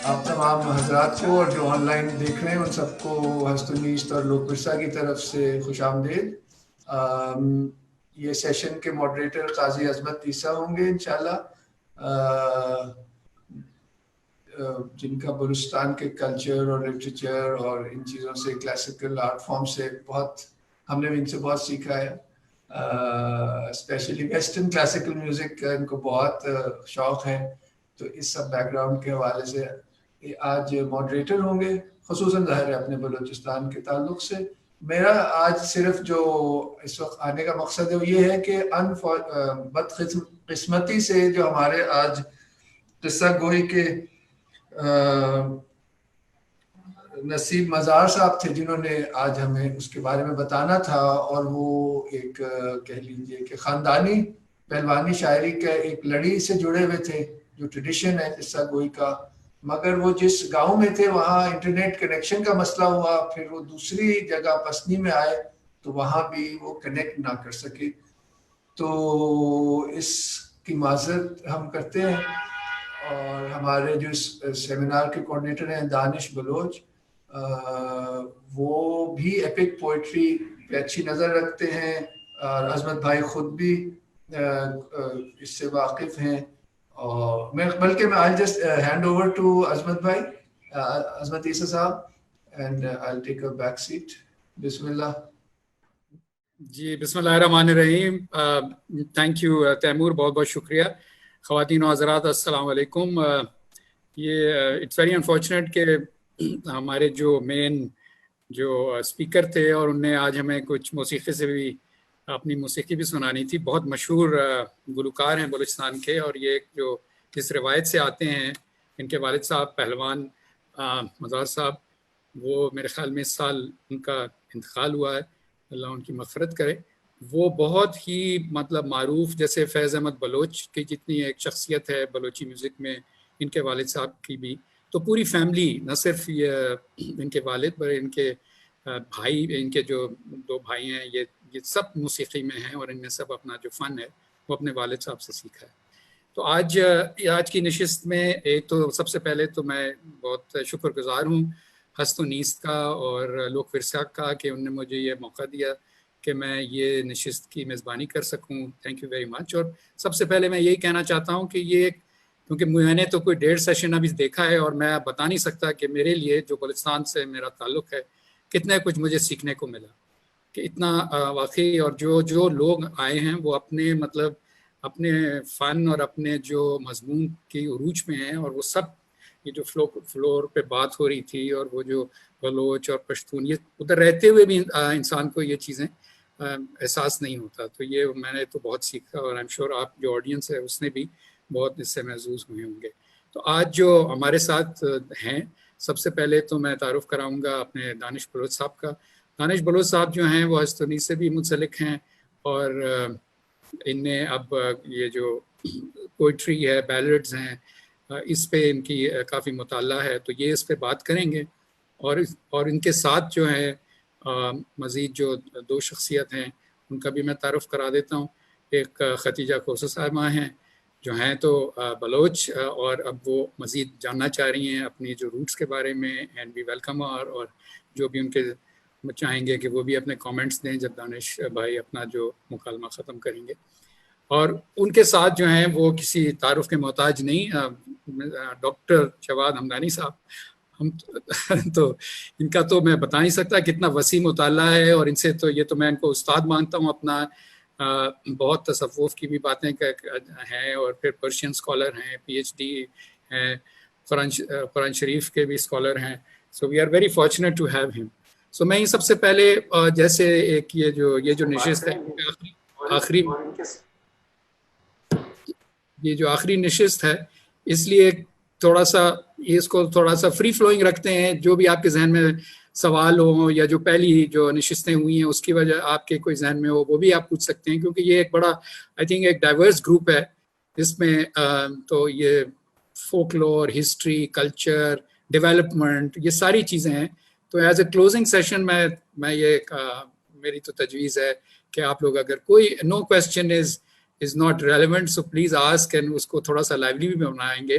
آپ تمام حضرات کو اور جو آن لائن دیکھ رہے ہیں ان سب کو ہست و نیست اور لوک ورثہ کی طرف سے خوش آمدید. یہ سیشن کے ماڈریٹر قاضی عظمت عیسیٰ ہوں گے انشاءاللہ، جن کا بلوچستان کے کلچر اور لٹریچر اور ان چیزوں سے، کلاسیکل آرٹ فارم سے بہت، ہم نے بھی ان سے بہت سیکھا ہے. اسپیشلی ویسٹرن کلاسیکل میوزک کا ان کو بہت شوق ہے، تو اس سب بیک گراؤنڈ کے حوالے سے آج ماڈریٹر ہوں گے، خصوصاً ظاہر ہے اپنے بلوچستان کے تعلق سے. میرا آج صرف جو اس وقت آنے کا مقصد ہے وہ یہ ہے کہ بدقسمتی سے جو ہمارے آج قصہ گوئی کے نصیب مزار صاحب تھے، جنہوں نے آج ہمیں اس کے بارے میں بتانا تھا، اور وہ ایک کہہ لیجیے کہ خاندانی پہلوانی شاعری کا ایک لڑی سے جڑے ہوئے تھے، جو ٹریڈیشن ہے قصہ گوئی کا. مگر وہ جس گاؤں میں تھے وہاں انٹرنیٹ کنیکشن کا مسئلہ ہوا، پھر وہ دوسری جگہ پسنی میں آئے تو وہاں بھی وہ کنیکٹ نہ کر سکے. تو اس کی معذرت ہم کرتے ہیں. اور ہمارے جو سیمینار کے کوآرڈینیٹر ہیں دانش بلوچ، وہ بھی ایپک پوئٹری پہ اچھی نظر رکھتے ہیں، اور عظمت بھائی خود بھی اس سے واقف ہیں. اور بلکہ میں I'll just hand over to عظمت بھائی، عظمت عیسیٰ صاحب، and I'll take a back seat. بسم اللہ. جی بسم اللہ الرحمن الرحیم. تھینک یو تیمور، بہت بہت شکریہ. خواتین و حضرات السلام علیکم. یہ اٹس ویری انفارچونیٹ کہ ہمارے جو مین جو اسپیکر تھے، اور انہیں آج ہمیں کچھ موسیقی سے بھی اپنی موسیقی بھی سنانی تھی. بہت مشہور گلوکار ہیں بلوچستان کے، اور یہ جو جس روایت سے آتے ہیں، ان کے والد صاحب پہلوان مزار صاحب، وہ میرے خیال میں اس سال ان کا انتقال ہوا ہے، اللہ ان کی مغفرت کرے. وہ بہت ہی مطلب معروف، جیسے فیض احمد بلوچ کی جتنی ایک شخصیت ہے بلوچی میوزک میں، ان کے والد صاحب کی بھی، تو پوری فیملی، نہ صرف یہ ان کے والد پر ان کے بھائی، ان کے جو دو بھائی ہیں، یہ سب موسیقی میں ہیں، اور ان نے سب اپنا جو فن ہے وہ اپنے والد صاحب سے سیکھا ہے. تو آج کی نشست میں ایک تو سب سے پہلے تو میں بہت شکر گزار ہوں ہست و نیست کا اور لوک ورثہ کا کہ انہوں نے مجھے یہ موقع دیا کہ میں یہ نشست کی میزبانی کر سکوں. Thank you very much. اور سب سے پہلے میں یہی کہنا چاہتا ہوں کہ یہ، کیونکہ میں نے تو کوئی 1.5 سیشن ابھی دیکھا ہے، اور میں بتا نہیں سکتا کہ میرے لیے جو بلوچستان سے میرا تعلق ہے کتنا کچھ مجھے سیکھنے کو ملا، کہ اتنا واقعی. اور جو لوگ آئے ہیں وہ اپنے مطلب اپنے فن اور اپنے جو مضمون کی عروج میں ہیں، اور وہ سب یہ جو فلور پہ بات ہو رہی تھی، اور وہ جو بلوچ اور پشتون، یہ ادھر رہتے ہوئے بھی انسان کو یہ چیزیں احساس نہیں ہوتا. تو یہ میں نے تو بہت سیکھا، اور I'm sure آپ جو آڈینس ہے اس نے بھی بہت اس سے محظوظ ہوئے ہوں گے. تو آج جو ہمارے ساتھ ہیں، سب سے پہلے تو میں تعارف کراؤں گا اپنے دانش بلوچ صاحب کا. دانش بلوچ صاحب جو ہیں وہ ہستونی سے بھی منسلک ہیں، اور ان نے اب یہ جو پوئٹری ہے، بیلڈز ہیں، اس پہ ان کی کافی مطالعہ ہے، تو یہ اس پہ بات کریں گے. اور ان کے ساتھ جو ہے مزید جو 2 شخصیت ہیں ان کا بھی میں تعارف کرا دیتا ہوں. ایک ختیجہ کوسہ صاحبہ ہیں جو ہیں تو بلوچ، اور اب وہ مزید جاننا چاہ رہی ہیں اپنی جو روٹس کے بارے میں، اینڈ بھی ویلکم. اور جو بھی ان کے چاہیں گے کہ وہ بھی اپنے کامنٹس دیں جب دانش بھائی اپنا جو مکالمہ ختم کریں گے. اور ان کے ساتھ جو ہیں وہ کسی تعارف کے محتاج نہیں، ڈاکٹر جواد ہمدانی صاحب. ہم تو ان کا تو میں بتا نہیں سکتا کتنا وسیع مطالعہ ہے، اور ان سے تو یہ تو میں ان کو استاد مانتا ہوں اپنا. بہت تصوف کی بھی باتیں ہیں، اور پھر پرشین اسکالر ہیں، PhD ہیں، قرآن شریف کے بھی اسکالر ہیں. So we are very fortunate to have him. So میں سب سے پہلے جیسے ایک یہ جو نشست ہے، یہ جو آخری نشست ہے، اس لیے تھوڑا سا اس کو تھوڑا سا فری فلوئنگ رکھتے ہیں. جو بھی آپ کے ذہن میں سوال ہو، یا جو پہلی جو نشستیں ہوئی ہیں اس کی وجہ آپ کے کوئی ذہن میں ہو، وہ بھی آپ پوچھ سکتے ہیں، کیونکہ یہ ایک بڑا آئی تھنک ایک ڈائیورس گروپ ہے. اس میں تو یہ folklore, history, culture, development, یہ ساری چیزیں ہیں. تو ایز اے کلوزنگ سیشن میں یہ میری تو تجویز ہے کہ آپ لوگ اگر کوئی no question is not relevant, so please ask, and اس کو تھوڑا سا لائیولی بھی بنائیں گے.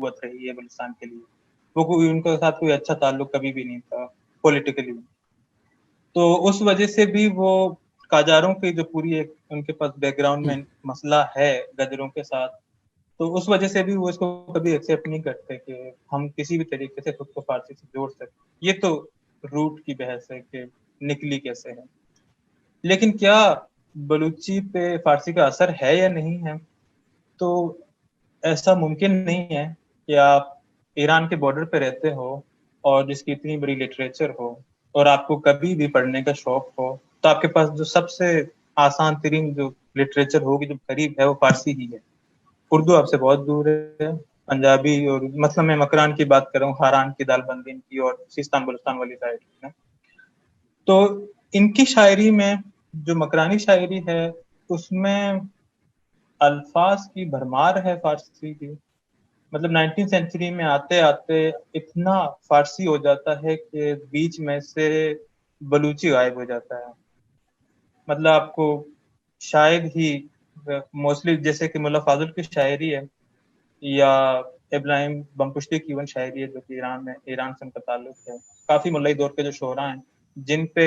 قوت رہی ہے بلوچستان کے لیے. وہ کوئی ان کے ساتھ کوئی اچھا تعلق کبھی بھی نہیں تھا پولیٹیکلی. تو اس وجہ سے بھی وہ قاجاروں کی جو پوری ایک ان کے پاس بیک گراؤنڈ میں مسئلہ ہے گجروں کے ساتھ, تو اس وجہ سے بھی وہ اس کو کبھی ایکسیپٹ نہیں کرتے کہ ہم کسی بھی طریقے سے خود کو فارسی سے جوڑ سکیں. یہ تو روٹ کی بحث ہے کہ نکلی کیسے ہے. لیکن کیا بلوچی پہ فارسی کا اثر ہے یا نہیں ہے, تو ایسا ممکن نہیں ہے کہ آپ ایران کے بارڈر پہ رہتے ہو اور جس کی اتنی بڑی لٹریچر ہو اور آپ کو کبھی بھی پڑھنے کا شوق ہو, تو آپ کے پاس جو سب سے آسان ترین جو لٹریچر ہوگی جو قریب ہے وہ فارسی ہی ہے. اردو آپ سے بہت دور ہے, پنجابی اور مثلا میں مکران کی بات کر رہا ہوں, خاران کی, دال بندین کی اور سیستان بلوچستان والی سائڈ میں. تو ان کی شاعری میں جو مکرانی شاعری ہے اس میں الفاظ کی بھرمار ہے فارسی کی. مطلب 19 سینچری میں آتے آتے اتنا فارسی ہو جاتا ہے کہ بیچ میں سے بلوچی غائب ہو جاتا ہے. مطلب آپ کو شاید ہی موسٹلی جیسے کہ ملا فاضل کی شاعری ہے یا ابراہیم بمپشتی کی ون شاعری ہے جو کہ ایران سے ان کا تعلق ہے. کافی ملئی دور کے جو شعراء ہیں جن پہ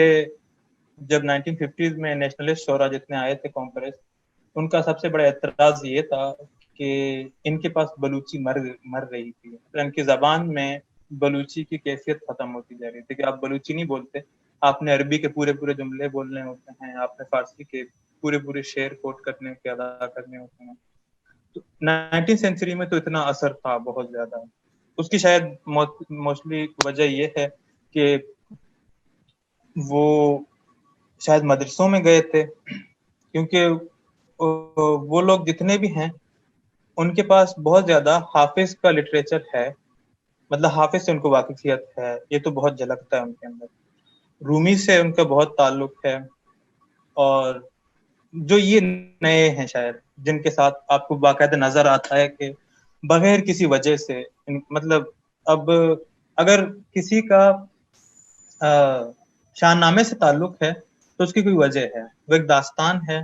جب 1950s میں نیشنلسٹ شعراء جتنے آئے تھے کانگریس, ان کا سب سے بڑا اعتراض یہ تھا کہ ان کے پاس بلوچی مر رہی تھی. ان کی زبان میں بلوچی کی کیفیت ختم ہوتی جا رہی تھی کہ آپ بلوچی نہیں بولتے, آپ نے عربی کے پورے جملے بولنے ہوتے ہیں, آپ نے فارسی کے پورے شعر کوٹ کرنے کے ادا کرنے ہوتے ہیں. تو 19 سینچری میں تو اتنا اثر تھا بہت زیادہ. اس کی شاید موسٹلی وجہ یہ ہے کہ وہ شاید مدرسوں میں گئے تھے, کیونکہ وہ لوگ جتنے بھی ہیں ان کے پاس بہت زیادہ حافظ کا لٹریچر ہے. مطلب حافظ سے ان کو واقفیت ہے, یہ تو بہت جھلکتا ہے ان کے اندر. رومی سے ان کا بہت تعلق ہے, اور جو یہ نئے ہیں شاعر جن کے ساتھ آپ کو باقاعدہ نظر آتا ہے کہ بغیر کسی وجہ سے, مطلب اب اگر کسی کا شاہ نامے سے تعلق ہے تو اس کی کوئی وجہ ہے, وہ ایک داستان ہے.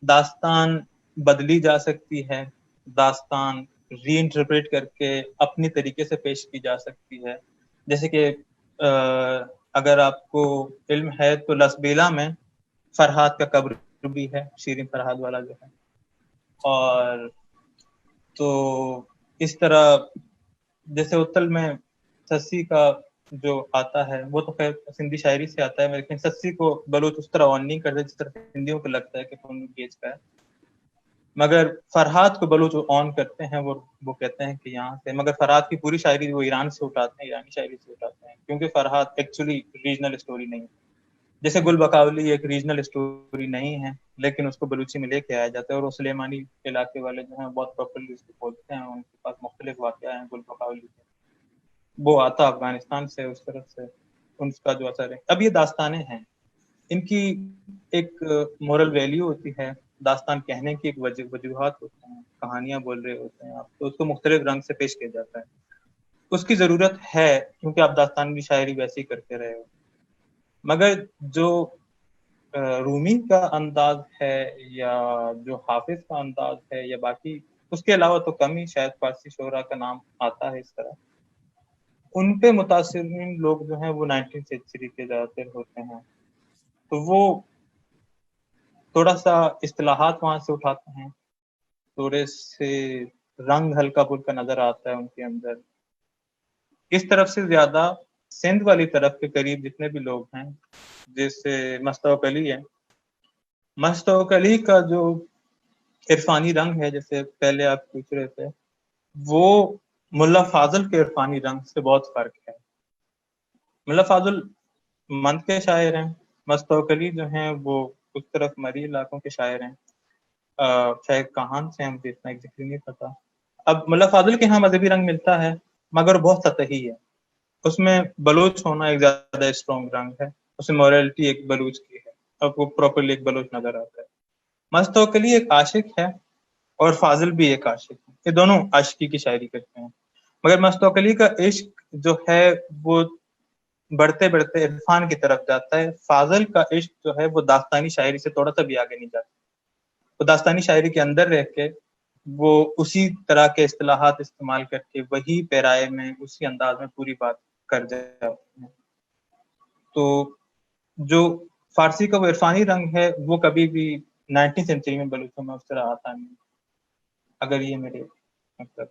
داستان بدلی جا سکتی ہے, داستان ری انٹرپریٹ کر کے اپنی طریقے سے پیش کی جا سکتی ہے. جیسے کہ اگر آپ کو علم ہے تو لسبیلا میں فرحات کا قبر بھی ہے, شیرین فرحات والا جو ہے. اور تو اس طرح جیسے اتل میں سسی کا جو آتا ہے وہ تو خیر سندھی شاعری سے آتا ہے, لیکن سسی کو بلوچ اس طرح آن نہیں کرتے جس طرح ہندیوں کو لگتا ہے کہ فون گیج کا ہے. مگر فرحات کو بلوچ آن کرتے ہیں, وہ کہتے ہیں کہ یہاں سے, مگر فرحات کی پوری شاعری وہ ایران سے اٹھاتے ہیں, ایرانی شاعری سے اٹھاتے ہیں, کیونکہ فرحات ایکچولی ریجنل اسٹوری نہیں ہے. جیسے گل بقاولی ایک ریجنل اسٹوری نہیں ہے لیکن اس کو بلوچی میں لے کے آیا جاتا ہے, اور وہ سلیمانی علاقے والے جو ہیں بہت پراپرلی اس کو بولتے ہیں, ان کے پاس مختلف واقعہ ہیں گل بقاولی کے. وہ آتا افغانستان سے, اس طرف سے ان کا جو اثر ہے. اب یہ داستانیں ہیں, ان کی ایک مورل ویلیو ہوتی ہے, داستان کہنے کی ایک وجوہات ہوتے ہیں, کہانیاں بول رہے ہوتے ہیں آپ, تو اس کو مختلف رنگ سے پیش کیا جاتا ہے. اس کی ضرورت ہے کیونکہ آپ داستان کی شاعری ویسے ہی کرتے رہے ہو. مگر جو رومی کا انداز ہے یا جو حافظ کا انداز ہے یا باقی اس کے علاوہ تو کم ہی شاید فارسی شعراء کا نام آتا ہے اس طرح, ان پہ متاثرین لوگ جو ہیں وہ 19 سینچری کے زیادہ تر ہوتے ہیں. تو وہ تھوڑا سا اصطلاحات وہاں سے اٹھاتے ہیں, تھوڑے سے رنگ ہلکا پھلکا نظر آتا ہے ان کے اندر. اس طرف سے زیادہ سندھ والی طرف کے قریب جتنے بھی لوگ ہیں, جیسے مستوق علی ہے, مستوق علی کا جو عرفانی رنگ ہے جیسے پہلے آپ پوچھ رہے تھے, وہ ملا فاضل کے عرفانی رنگ سے بہت فرق ہے. ملا فاضل مند کے شاعر ہیں, مستوق علی جو ہیں وہ اس طرف مری علاقوں کے شاعر ہیں. شاید کہاں سے ہم اتنا ایک ذکر نہیں پتا. اب ملا فاضل کے ہاں مذہبی رنگ ملتا ہے مگر بہت سطحی ہے, اس میں بلوچ ہونا ایک زیادہ اسٹرانگ رنگ ہے, اس میں مورالٹی ایک بلوچ کی ہے, اب وہ پراپرلی ایک بلوچ نظر آتا ہے. مستوق علی ایک عاشق ہے اور فاضل بھی ایک عاشق ہے, یہ دونوں عاشقی کی شاعری کرتے ہیں. مگر مستوق علی کا عشق جو ہے وہ بڑھتے بڑھتے عرفان کی طرف جاتا ہے. فاضل کا عشق جو ہے وہ داستانی شاعری سے تھوڑا سا بھی آگے نہیں جاتا, وہ داستانی شاعری کے اندر رہ کے وہ اسی طرح کے اصطلاحات استعمال کر کے وہی پیرائے میں اسی انداز میں پوری بات کر جاتے ہیں. تو جو فارسی کا وہ عرفانی رنگ ہے وہ کبھی بھی 19 سینچری میں بلوچوں میں اس طرح آتا نہیں. اگر یہ میرے مطلب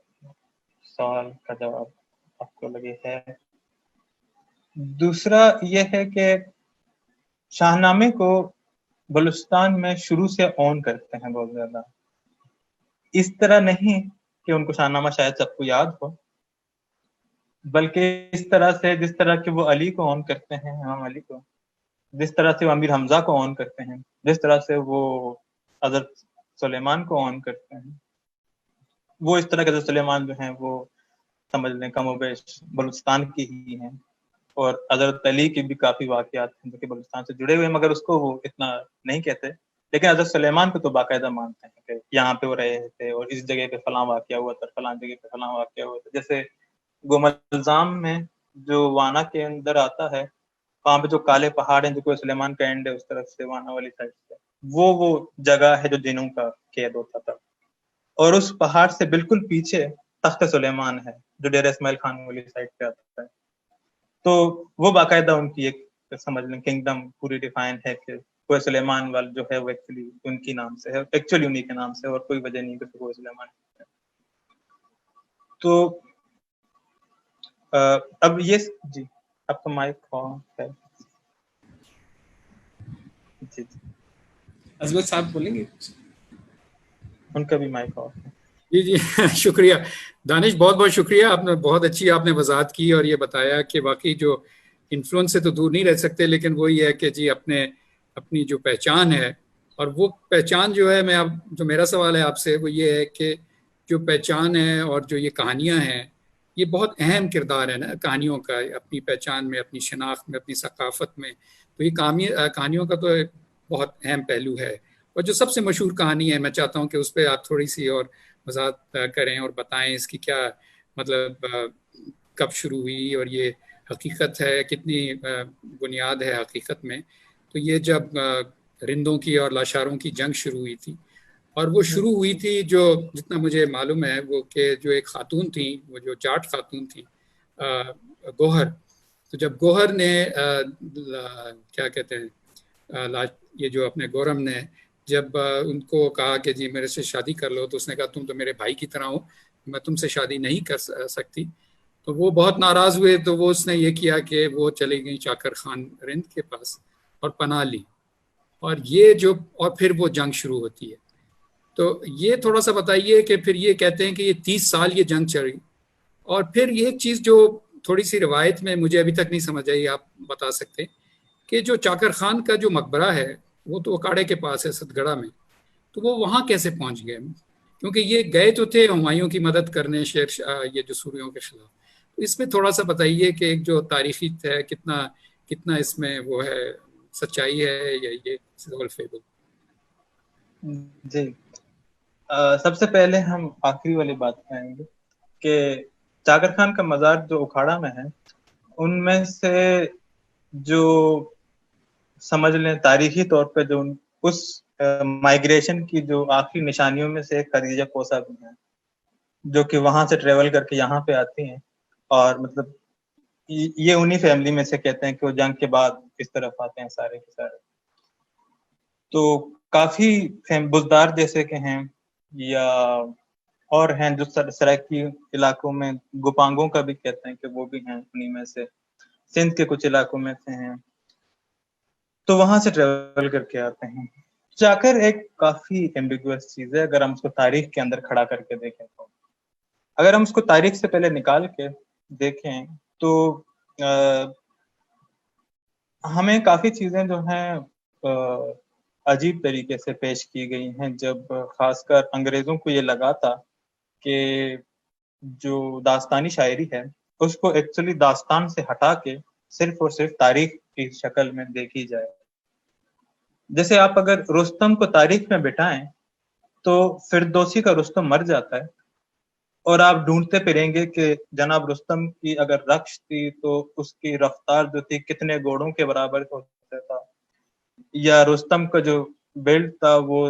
سوال کا جواب آپ کو لگے ہے. دوسرا یہ ہے کہ شاہ نامے کو بلوچستان میں شروع سے اون کرتے ہیں بہت زیادہ. اس طرح نہیں کہ ان کو شاہ نامہ شاید سب کو یاد ہو، بلکہ اس طرح سے جس طرح کہ وہ علی کو اون کرتے ہیں، امام علی کو، جس طرح سے وہ امیر حمزہ کو اون کرتے ہیں، جس طرح سے وہ حضرت سلیمان کو اون کرتے ہیں، وہ اس طرح کے حضرت سلیمان جو ہیں وہ سمجھ لیں کم و بیش بلوچستان کی ہی ہیں. اور حضرت علی کے بھی کافی واقعات ہیں جو کہ بلوچستان سے جڑے ہوئے ہیں، مگر اس کو وہ اتنا نہیں کہتے. لیکن حضرت سلیمان کو تو باقاعدہ مانتے ہیں کہ یہاں پہ وہ رہے تھے اور اس جگہ پہ فلاں واقعہ ہوا تھا، فلاں جگہ پہ فلاں واقعہ ہوا تھا. جیسے گوملزام میں جو وانا کے اندر آتا ہے، وہاں پہ جو کالے پہاڑ ہیں جو کہ سلیمان کا اینڈ ہے اس طرف سے وانا والی سائڈ سے، وہ جگہ ہے جو جنوں کا قید ہوتا تھا. اور اس پہاڑ سے بالکل پیچھے تخت سلیمان ہے جو ڈیرہ اسماعیل خان والی سائڈ پہ آتا ہے. تو وہ باقاعدہ ان کی ایک سمجھ لیں کنگڈم پوری ڈیفائن ہے کہ کوئی سلیمان وال جو ہے وہ ایکچولی ان کی نام سے ہے، ایکچولی انہی کے نام سے، اور کوئی وجہ نہیں کہ کوئی سلیمان ہے. تو اب یہ جی آپ کا مائک آن ہے. جی عظمت صاحب بولیں گے؟ ان کا بھی مائک آن ہے. جی جی شکریہ دانش، بہت بہت شکریہ. آپ نے بہت اچھی آپ نے وضاحت کی اور یہ بتایا کہ واقعی جو انفلوئنس سے تو دور نہیں رہ سکتے، لیکن وہی ہے کہ جی اپنی جو پہچان ہے، اور وہ پہچان جو ہے، جو میرا سوال ہے آپ سے وہ یہ ہے کہ جو پہچان ہے اور جو یہ کہانیاں ہیں، یہ بہت اہم کردار ہے نا کہانیوں کا، اپنی پہچان میں، اپنی شناخت میں، اپنی ثقافت میں. تو یہ کہانیوں کا تو بہت اہم پہلو ہے. اور جو سب سے مشہور کہانی ہے، میں چاہتا ہوں کہ اس پہ آپ تھوڑی سی اور وضاحت کریں اور بتائیں اس کی کیا مطلب کب شروع ہوئی اور یہ حقیقت ہے، کتنی بنیاد ہے حقیقت میں. تو یہ جب رندوں کی اور لاشاروں کی جنگ شروع ہوئی تھی، اور وہ شروع ہوئی تھی جو جتنا مجھے معلوم ہے وہ کہ جو ایک خاتون تھیں، وہ جو جاٹ خاتون تھیں گوہر. تو جب گوہر نے کیا کہتے ہیں یہ جو اپنے گورم نے جب ان کو کہا کہ جی میرے سے شادی کر لو، تو اس نے کہا تم تو میرے بھائی کی طرح ہو، میں تم سے شادی نہیں کر سکتی. تو وہ بہت ناراض ہوئے، تو وہ اس نے یہ کیا کہ وہ چلی گئی چاکر خان رند کے پاس اور پناہ لی. اور پھر وہ جنگ شروع ہوتی ہے. تو یہ تھوڑا سا بتائیے کہ پھر یہ کہتے ہیں کہ یہ 30 سال یہ جنگ چلی، اور پھر یہ چیز جو تھوڑی سی روایت میں مجھے ابھی تک نہیں سمجھ آئی، آپ بتا سکتے کہ جو چاکر خان کا جو مقبرہ ہے وہ تو اکاڑے کے پاس ہے ست گڑھا میں، تو وہ وہاں کیسے پہنچ گئے؟ کیونکہ یہ گئے تو تھے ہمایوں کی مدد کرنے یہ جو سوریوں کے خلاف. تو اس میں تھوڑا سا بتائیے کہ ایک جو تاریخی ہے کتنا اس میں وہ ہے سچائی ہے یا یہ فیبل. جی سب سے پہلے ہم آخری والی بات کہیں گے کہ چاکر خان کا مزار جو اکھاڑا میں ہے، ان میں سے جو سمجھ لیں تاریخی طور پہ جو اس مائیگریشن کی جو آخری نشانیوں میں سے ایک خدیجہ کوسا بھی ہیں، جو کہ وہاں سے ٹریول کر کے یہاں پہ آتی ہیں. اور مطلب یہ انہی فیملی میں سے کہتے ہیں کہ وہ جنگ کے بعد اس طرف آتے ہیں سارے کے سارے. تو کافی بزدار جیسے کہ ہیں یا اور ہیں جو سرائکی علاقوں میں گوپانگوں کا بھی کہتے ہیں کہ وہ بھی ہیں انہی میں سے، سندھ کے کچھ علاقوں میں سے ہیں، تو وہاں سے ٹریول کر کے آتے ہیں. چاکر ایک کافی ایمبیگوس چیز ہے اگر ہم اس کو تاریخ کے اندر کھڑا کر کے دیکھیں. تو اگر ہم اس کو تاریخ سے پہلے نکال کے دیکھیں تو ہمیں کافی چیزیں جو ہیں عجیب طریقے سے پیش کی گئی ہیں. جب خاص کر انگریزوں کو یہ لگا تھا کہ جو داستانی شاعری ہے اس کو ایکچولی داستان سے ہٹا کے صرف اور صرف تاریخ کی شکل میں دیکھی جائے. جیسے آپ اگر رستم کو تاریخ میں بٹھائیں تو فردوسی کا رستم مر جاتا ہے، اور آپ ڈھونڈتے پھریں گے کہ جناب رستم کی اگر رکش تھی تو اس کی رفتار جو تھی کتنے گھوڑوں کے برابر ہوتا تھا، یا رستم کا جو بیلٹ تھا وہ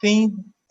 3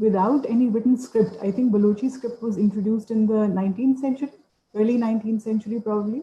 without any written script, I think Balochi script was introduced in the 19th century, early 19th century probably.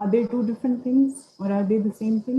Are they two different things or are they the same thing?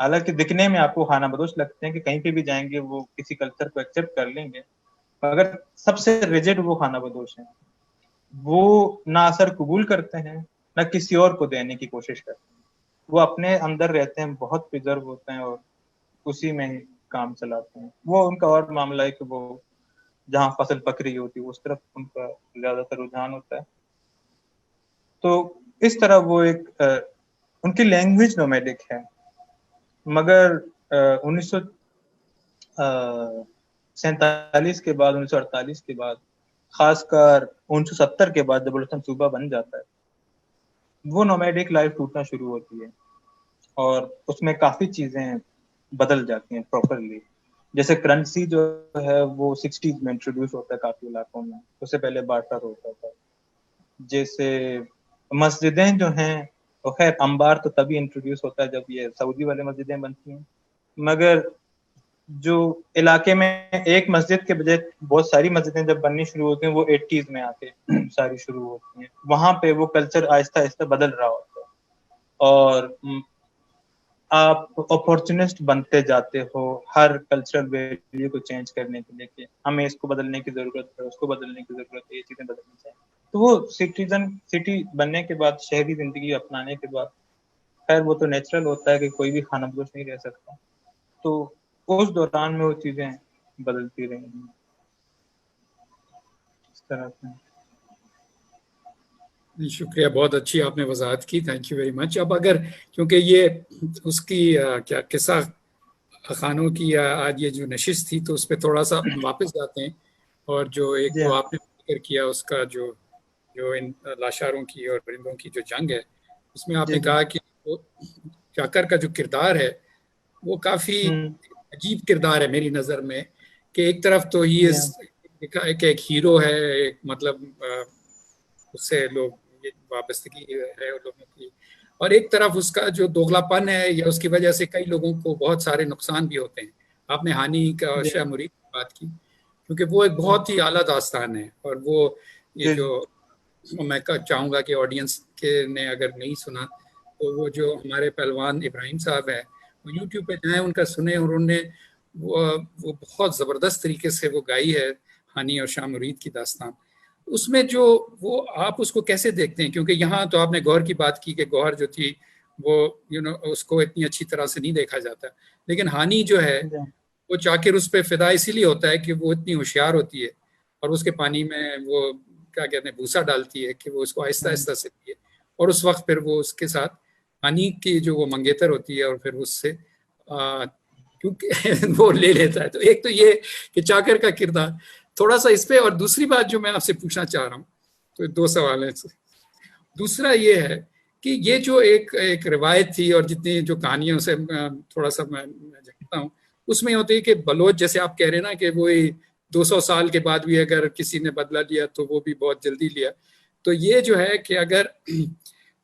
حالانکہ دکھنے میں آپ کو خانہ بدوش لگتے ہیں کہ کہیں پہ بھی جائیں گے وہ کسی کلچر کو ایکسیپٹ کر لیں گے، مگر سب سے ریجڈ وہ خانہ بدوش ہیں. وہ نہ اثر قبول کرتے ہیں نہ کسی اور کو دینے کی کوشش کرتے ہیں. وہ اپنے اندر رہتے ہیں، بہت پریزرو ہوتے ہیں اور اسی میں ہی کام چلاتے ہیں. وہ ان کا اور معاملہ ہے کہ وہ جہاں فصل پک رہی ہوتی ہے اس طرف ان کا زیادہ تر رجحان ہوتا ہے. تو اس طرح وہ ایک ان کی لینگویج نومیڈک ہے، مگر 1947 کے بعد 1948 کے بعد خاص کر 1970 کے بعد جب بلوچستان صوبہ بن جاتا ہے وہ نومیڈک لائف ٹوٹنا شروع ہوتی ہے اور اس میں کافی چیزیں بدل جاتی ہیں پراپرلی. جیسے کرنسی جو ہے وہ 60s میں انٹروڈیوس ہوتا ہے کافی علاقوں میں، اس سے پہلے بارٹر ہوتا تھا. جیسے مسجدیں جو ہیں وہ خیر انبار تو تبھی انٹروڈیوس ہوتا ہے جب یہ سعودی والے مسجدیں بنتی ہیں، مگر جو علاقے میں ایک مسجد کے بجائے بہت ساری مسجدیں جب بننی شروع ہوتی ہیں وہ 80s میں آ کے ساری شروع ہوتی ہیں. وہاں پہ وہ کلچر آہستہ آہستہ بدل رہا ہوتا ہے اور آپ اپورچونسٹ بنتے جاتے ہو ہر کلچرل ویلیو کو چینج کرنے کے لیے کہ ہمیں اس کو بدلنے کی ضرورت ہے، اس کو بدلنے کی ضرورت ہے، یہ چیزیں بدلنی چاہیے. تو وہ سٹی بننے کے بعد، شہری زندگی اپنانے کے بعد، خیر وہ تو نیچرل ہوتا ہے کہ کوئی بھی خانہ بدوش نہیں رہ سکتا. تو اس دوران میں وہ چیزیں بدلتی رہی ہیں اس طرح سے. شکریہ، بہت اچھی آپ نے وضاحت کی، تھینک یو ویری مچ. اب اگر کیونکہ یہ اس کی کیا قصہ خانوں کی آج یہ جو نشست تھی تو اس پہ تھوڑا سا واپس جاتے ہیں، اور جو ایک وہ آپ نے ذکر کیا اس کا جو ان لاشاروں کی اور پرندوں کی جو جنگ ہے، اس میں آپ نے کہا کہ چاکر کا جو کردار ہے وہ کافی عجیب کردار ہے میری نظر میں، کہ ایک طرف تو ہی دکھا ہے کہ ایک ہیرو ہے، ایک مطلب اس سے لوگ یہ وابستگی ہے لوگوں کی، اور ایک طرف اس کا جو دوغلا پن ہے یا اس کی وجہ سے کئی لوگوں کو بہت سارے نقصان بھی ہوتے ہیں. آپ نے ہانی کا شاہ مرید کی بات کی کیونکہ وہ ایک بہت ہی اعلیٰ داستان ہے، اور وہ یہ جو میں چاہوں گا کہ آڈینس کے نے اگر نہیں سنا تو وہ جو ہمارے پہلوان ابراہیم صاحب ہیں وہ یوٹیوب پہ جائیں، ان کا سنیں، اور انہوں نے وہ بہت زبردست طریقے سے وہ گائی ہے ہانی اور شاہ مرید کی داستان. اس میں جو وہ آپ اس کو کیسے دیکھتے ہیں؟ کیونکہ یہاں تو آپ نے گوہر کی بات کی کہ گوہر جو تھی وہ اس کو اتنی اچھی طرح سے نہیں دیکھا جاتا، لیکن ہانی جو ہے وہ چاکر اس پہ فدا اسی لیے ہوتا ہے کہ وہ اتنی ہوشیار ہوتی ہے اور اس کے پانی میں وہ کیا کہتے ہیں بھوسا ڈالتی ہے کہ وہ اس کو آہستہ آہستہ سے پیے، اور اس وقت پھر وہ اس کے ساتھ ہانی کی جو وہ منگیتر ہوتی ہے اور پھر اس سے کیونکہ وہ لے لیتا ہے. تو ایک تو یہ کہ چاکر کا کردار تھوڑا سا اس پہ، اور دوسری بات جو میں آپ سے پوچھنا چاہ رہا ہوں تو 2 سوال ہیں. دوسرا یہ ہے کہ یہ جو ایک روایت تھی اور جتنی جو کہانیوں سے تھوڑا سا میں جانتا ہوں اس میں ہوتی ہے کہ بلوچ جیسے آپ کہہ رہے ہیں نا کہ وہی 200 سال کے بعد بھی اگر کسی نے بدلہ لیا تو وہ بھی بہت جلدی لیا. تو یہ جو ہے کہ اگر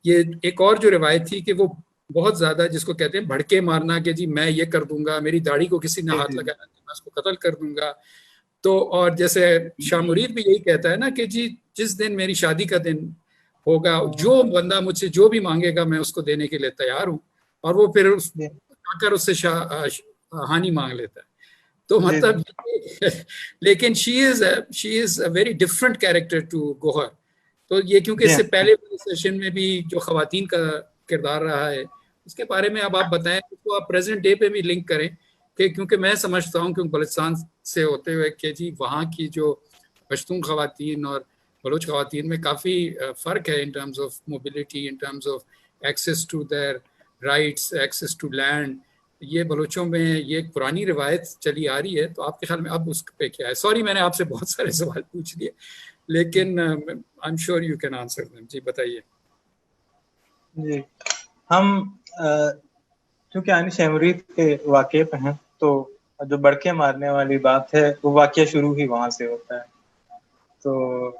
یہ ایک اور جو روایت تھی کہ وہ بہت زیادہ جس کو کہتے ہیں بھڑکے مارنا کہ جی میں یہ کر دوں گا، میری داڑھی کو کسی نے ہاتھ لگایا تو میں اس کو قتل کر دوں گا. تو اور جیسے شاہ مرید بھی یہی کہتا ہے نا کہ جی جس دن میری شادی کا دن ہوگا جو بندہ مجھ سے جو بھی مانگے گا میں اس کو دینے کے لیے تیار ہوں، اور وہ پھر آ کر اس سے ہانی مانگ لیتا ہے. تو مطلب لیکن she is a very different character to Gohar. تو یہ کیونکہ اس سے پہلے سیشن میں بھی جو خواتین کا کردار رہا ہے اس کے بارے میں اب آپ بتائیں، اس کو آپ پریزنٹ ڈے پہ بھی لنک کریں کہ کیونکہ میں سمجھتا ہوں کہ بلوچستان سے ہوتے ہوئے کہ جی وہاں کی جو پشتون خواتین اور بلوچ خواتین میں کافی فرق ہے in terms of mobility, in terms of access to their rights, access to land. یہ بلوچوں میں یہ ایک پرانی روایت چلی آ رہی ہے. تو آپ کے خیال میں اب اس پہ کیا ہے؟ سوری میں نے آپ سے بہت سارے سوال پوچھ لیے لیکن I am sure you can answer them. جی بتائیے. جی ہم چونکہ ہانی شاہ مرید کے واقعے پہ ہیں تو جو بڑکے مارنے والی بات ہے وہ واقعہ شروع ہی وہاں سے ہوتا ہے. تو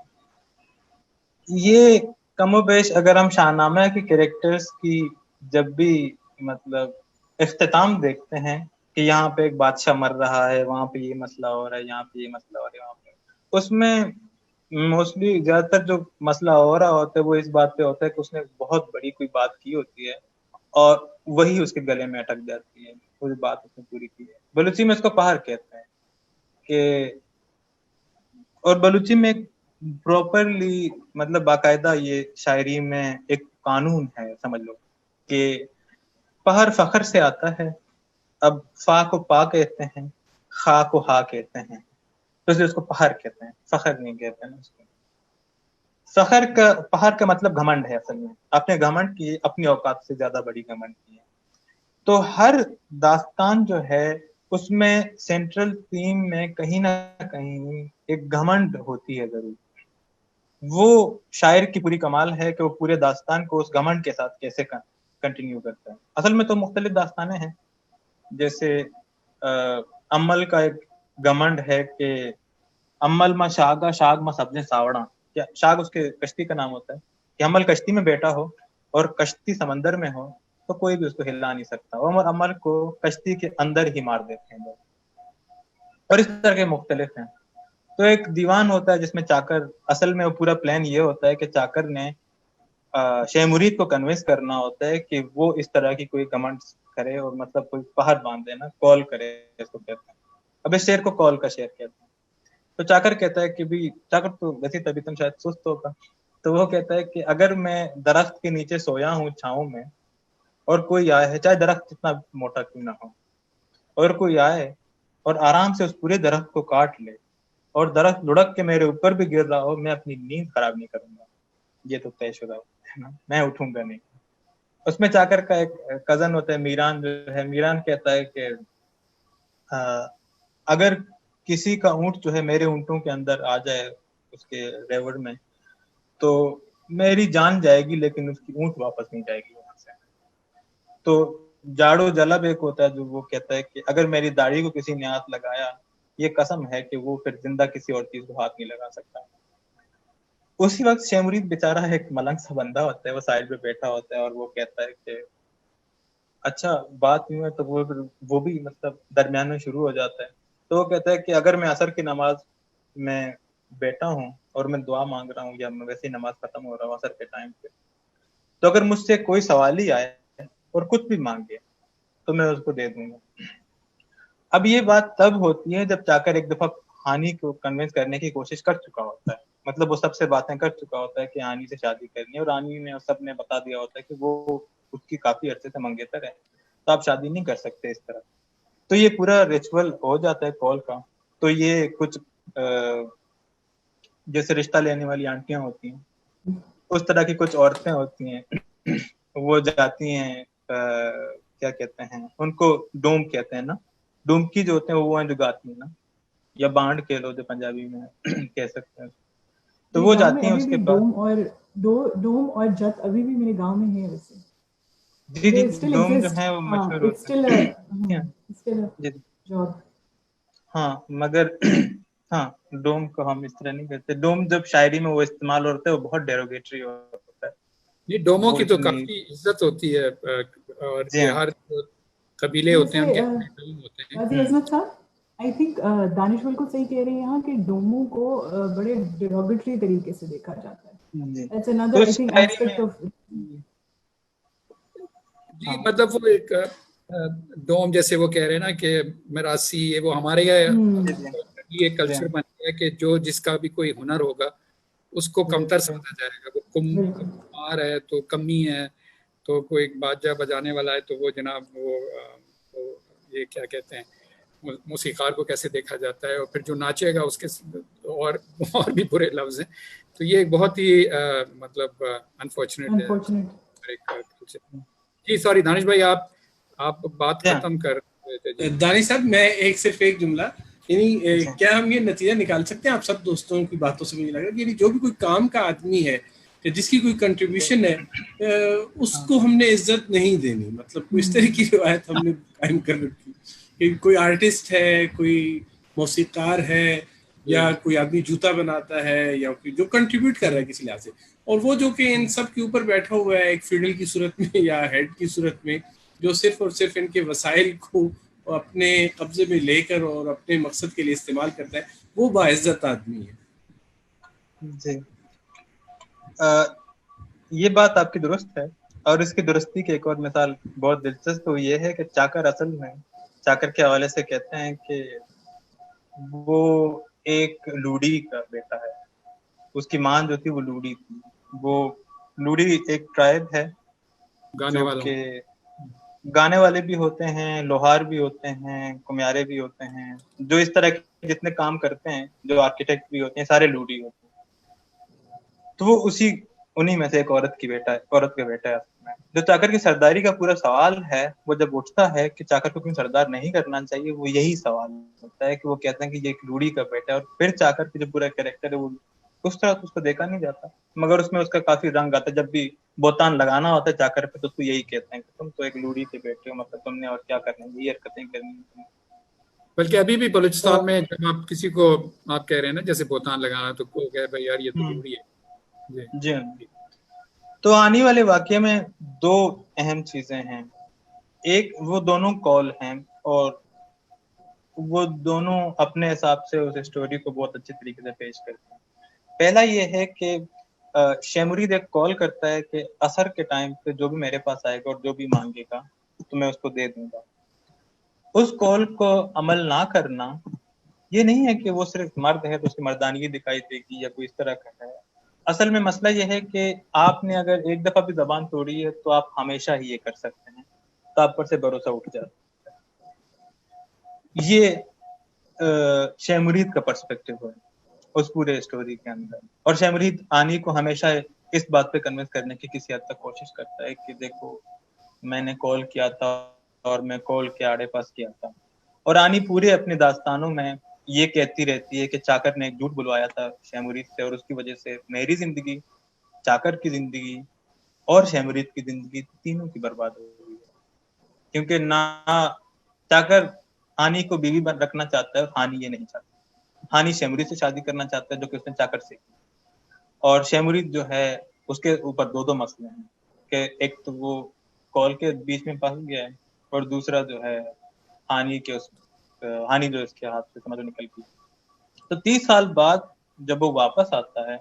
یہ کم و بیش اگر ہم شاہ نامہ کے کریکٹرز کی جب بھی مطلب اختتام دیکھتے ہیں کہ یہاں پہ ایک بادشاہ مر رہا ہے، وہاں پہ یہ مسئلہ ہو رہا ہے، یہاں پہ یہ مسئلہ ہو رہا ہے، وہاں پہ، اس میں موسٹلی زیادہ تر جو مسئلہ ہو رہا ہوتا ہے وہ اس بات پہ ہوتا ہے کہ اس نے بہت بڑی کوئی بات کی ہوتی ہے اور وہی اس کے گلے میں اٹک جاتی ہے، پوری بات اس نے پوری کی ہے. بلوچی میں اس کو پہر کہتے ہیں کہ، اور بلوچی میں پراپرلی مطلب باقاعدہ یہ شاعری میں ایک قانون ہے سمجھ لو کہ پہر فخر سے آتا ہے. اب فا کو پا کہتے ہیں، خا کو ہا کہتے ہیں، تو اس لیے اس کو پہر کہتے ہیں، فخر نہیں کہتے ہیں اس کو. فخر کا پہر کا مطلب گھمنڈ ہے. اصل میں آپ نے گھمنڈ کی، اپنی اوقات سے زیادہ بڑی گھمنڈ کی ہے. تو ہر داستان جو ہے اس میں سینٹرل تھیم میں کہیں نہ کہیں ایک گھمنڈ ہوتی ہے ضرور. وہ شاعر کی پوری کمال ہے کہ وہ پورے داستان کو اس گھمنڈ کے ساتھ کیسے کنٹینیو کرتا ہے. اصل میں تو مختلف داستانیں ہیں، جیسے امل کا ایک گھمنڈ ہے کہ امل ما شاگا شاگ ما سبزیں ساوڑا. کیا شاگ اس کے کشتی کا نام ہوتا ہے کہ امل کشتی میں بیٹھا ہو اور کشتی سمندر میں ہو تو کوئی بھی اس کو ہلا نہیں سکتا، اور امل کو کشتی کے اندر ہی مار دیتے ہیں لوگ. اور اس طرح کے مختلف ہیں. تو ایک دیوان ہوتا ہے جس میں چاکر، اصل میں وہ پورا پلان یہ ہوتا ہے کہ چاکر نے شہ مرید کو کنوینس کرنا ہوتا ہے کہ وہ اس طرح کی کوئی کمنٹ کرے اور مطلب کوئی پہر باندھ دینا، کال کرے اس کو کہتے ہیں. اب اس شعر کو کال کا شعر کہتے ہیں. تو چاکر کہتا ہے کہ بھی چاکر تو ویسی طبیعت شاید سست ہوگا، تو وہ کہتا ہے کہ اگر میں درخت کے نیچے سویا ہوں چھاؤں میں اور کوئی آئے ہے، چاہے درخت کتنا موٹا کیوں نہ ہو، اور کوئی آئے اور آرام سے اس پورے درخت کو کاٹ لے اور درخت لڑک کے میرے اوپر بھی گر رہا ہو، میں اپنی نیند خراب نہیں کروں گا. یہ تو طے شدہ ہے نا، میں اٹھوں گا نہیں. اس میں چاکر کا ایک کزن ہوتا ہے میران، جو ہے میران کہتا ہے کہ اگر کسی کا اونٹ جو ہے میرے اونٹوں کے اندر آ جائے اس کے ریوڑ میں تو میری جان جائے گی لیکن اس کی اونٹ واپس نہیں جائے گی وہاں سے. تو جاڑو جلب ایک ہوتا ہے جو وہ کہتا ہے کہ اگر میری داڑھی کو کسی نے ہاتھ لگایا، یہ قسم ہے کہ وہ پھر زندہ کسی اور چیز کو ہاتھ نہیں لگا سکتا. اسی وقت شہ مرید بیچارہ ایک ملنگ سا بندہ ہوتا ہے، وہ سائڈ پہ بیٹھا ہوتا ہے اور وہ کہتا ہے کہ اچھا بات یوں ہے. تو وہ بھی مطلب درمیان میں شروع ہو جاتا ہے. تو وہ کہتا ہے کہ اگر میں عصر کی نماز میں بیٹھا ہوں اور میں دعا مانگ رہا ہوں یا میں ویسے ہی نماز ختم ہو رہا ہوں عصر کے ٹائم پہ، تو اگر مجھ سے کوئی سوال ہی آئے اور کچھ بھی مانگے تو میں اس کو دے دوں گا. اب یہ بات تب ہوتی ہے جب چاکر ایک دفعہ ہانی کو کنونس کرنے کی کوشش کر چکا ہوتا ہے. مطلب وہ سب سے باتیں کر چکا ہوتا ہے کہ ہانی سے شادی کرنی ہے، اور ہانی نے سب نے بتا دیا ہوتا ہے کہ وہ اس کی کافی عرصے سے منگیتر ہے، تو آپ شادی نہیں کر سکتے اس طرح. تو یہ پورا ریچول ہو جاتا ہے کال کا. تو یہ کچھ جیسے رشتہ لینے والی آنٹیاں ہوتی ہیں، اس طرح کی کچھ عورتیں ہوتی ہیں، وہ جاتی ہیں کیا کہتے ہیں ان کو، ڈوم کہتے ہیں نا، ڈومکی جو ہوتے ہیں وہ ہیں جو گاتی ہیں نا، یا بانڈ کہہ لو جو پنجابی میں کہہ سکتے ہیں. تو وہ جاتی ہیں اس کے پاس. ڈوم اور جت ابھی بھی میرے گاؤں میں ہے ویسے. جی ڈوم جو ہے وہ مشہور ہوتے ہیں. ہاں مگر ہاں ڈوم کو ہم اس طرح نہیں کہتے. ڈوم جب شاعری میں وہ استعمال ہوتا ہے وہ بہت ڈیروگیٹری ہوتا ہے. یہ ڈوموں کی تو کافی عزت ہوتی ہے، اور بہار قبیلے ہوتے ہیں ان کے ڈوم ہوتے ہیں. I think دانش بالکل صحیح کہہ رہے ہیں یہاں کہ ڈوموں کو بڑے ڈیروگیٹری طریقے سے دیکھا جاتا ہے. That's another I think aspect of. جی مطلب وہ ایک ڈوم جیسے وہ کہہ رہے ہیں نا کہ میراثی، وہ ہمارے یہ کلچر بن گیا کہ جو جس کا بھی کوئی ہنر ہوگا اس کو کمتر سمجھا جائے گا. وہ کمار ہے تو کمی ہے، تو کوئی باجا بجانے والا ہے تو وہ جناب وہ یہ کیا کہتے ہیں موسیقار کو کیسے دیکھا جاتا ہے، اور پھر جو ناچے گا اس کے اور بھی برے لفظ ہیں. تو یہ ایک بہت ہی مطلب انفارچونیٹ ہے. جی سوری دانش بھائی، آپ بات ختم کر رہے تھے. دانش صاحب میں صرف ایک جملہ، یعنی کیا ہم یہ نتیجہ نکال سکتے ہیں آپ سب دوستوں کی باتوں سے مجھے لگا کہ یعنی جو بھی کوئی کام کا آدمی ہے جس کی کوئی کنٹریبیوشن ہے اس کو ہم نے عزت نہیں دینی. مطلب اس طرح کی روایت ہم نے قائم کر رکھی کہ کوئی آرٹسٹ ہے، کوئی موسیقار ہے، یا کوئی آدمی جوتا بناتا ہے، یا جو کنٹریبیوٹ کر رہا ہے کسی لحاظ سے، اور وہ جو کہ ان سب کے اوپر بیٹھا ہوا ہے ایک فیڈل کی صورت میں یا ہیڈ کی صورت میں، جو صرف اور صرف ان کے وسائل کو اپنے قبضے میں لے کر اور اپنے مقصد کے لیے استعمال کرتا ہے، وہ باعزت آدمی ہے. جی یہ بات آپ کی درست ہے. اور اس کی درستی کی ایک اور مثال بہت دلچسپ یہ ہے کہ چاکر اصل میں چاکر کے حوالے سے کہتے ہیں کہ وہ ایک لوڈی کا بیٹا ہے. اس کی ماں جو تھی وہ لوڈی تھی. وہ لوڈی ایک ٹرائب ہے جو کہ گانے والے بھی ہوتے ہیں, لوہار بھی ہوتے ہیں, کمیارے بھی ہوتے ہیں, جو اس طرح کے جتنے کام کرتے ہیں, جو آرکیٹیکٹ بھی ہوتے ہیں, سارے لوڈی ہوتے ہیں. تو وہ انہی میں سے ایک عورت کا بیٹا ہے. جو چاکر کی سرداری کا پورا سوال ہے, وہ جب اٹھتا ہے کہ چاکر کو کیوں سردار نہیں کرنا چاہیے, وہ یہی سوال ہوتا ہے کہ وہ کہتے ہیں کہ یہ ایک لوڈی کا بیٹا ہے. اور پھر چاکر کی جو پورا کریکٹر ہے وہ اس طرح تو اس کو دیکھا نہیں جاتا, مگر اس میں اس کا کافی رنگ آتا ہے. جب بھی بہتان لگانا ہوتا ہے چاکر پہ تو اس کو یہی کہتے ہیں کہ تم تو ایک لوڈی کے بیٹے ہو, مطلب تم نے اور کیا کرنا ہے, یہ حرکتیں کرنی ہے. بلکہ ابھی بھی بلوچستان میں جب آپ کسی کو آپ کہہ رہے ہیں نا جیسے بہتان لگانا, تو کوئی کہے بھائی یار یہ تو لوڈی ہے. جی. تو آنے والے واقعے میں دو اہم چیزیں ہیں. ایک وہ دونوں کال ہیں اور وہ دونوں اپنے حساب سے اس اسٹوری کو بہت اچھے طریقے سے پیش کرتے ہیں. پہلا یہ ہے کہ شیخ مرید ایک کال کرتا ہے کہ عصر کے ٹائم پہ جو بھی میرے پاس آئے گا اور جو بھی مانگے گا تو میں اس کو دے دوں گا. اس کال کو عمل نہ کرنا یہ نہیں ہے کہ وہ صرف مرد ہے تو اس کی مردانگی دکھائی دے گی یا کوئی اس طرح کا ہے. اصل میں مسئلہ یہ ہے کہ آپ نے اگر ایک دفعہ بھی زبان توڑی ہے تو آپ ہمیشہ ہی یہ کر سکتے ہیں, تو آپ پر سے بھروسہ اٹھ جاتا ہے. یہ شیخ مرید کا پرسپیکٹو ہے اس پورے اسٹوری کے اندر. اور شیخ مرید آنی کو ہمیشہ اس بات پہ کنونس کرنے کی کسی حد تک کوشش کرتا ہے کہ دیکھو میں نے کال کیا تھا اور میں کال کے آڑے پاس کیا تھا. اور آنی پورے اپنے داستانوں میں یہ کہتی رہتی ہے کہ چاکر نے ایک جھوٹ بلوایا تھا شیخ مرید سے, اور اس کی وجہ سے میری زندگی, چاکر کی زندگی اور شیخ مرید کی زندگی تینوں کی برباد ہو گئی ہے. کیونکہ نہ چاکر ہانی کو بیوی بن رکھنا چاہتا ہے اور ہانی یہ نہیں چاہتا. ہانی شیخ مرید سے شادی کرنا چاہتا ہے جو کہ اس نے چاکر سے کی, اور شیخ مرید جو ہے اس کے اوپر دو مسئلے ہیں کہ ایک تو وہ کال کے بیچ میں پھنس گیا ہے, اور دوسرا جو ہے ہانی جو اس کے ہاتھ سے سمجھ نکل گئی. تو 30 سال بعد جب وہ واپس آتا ہے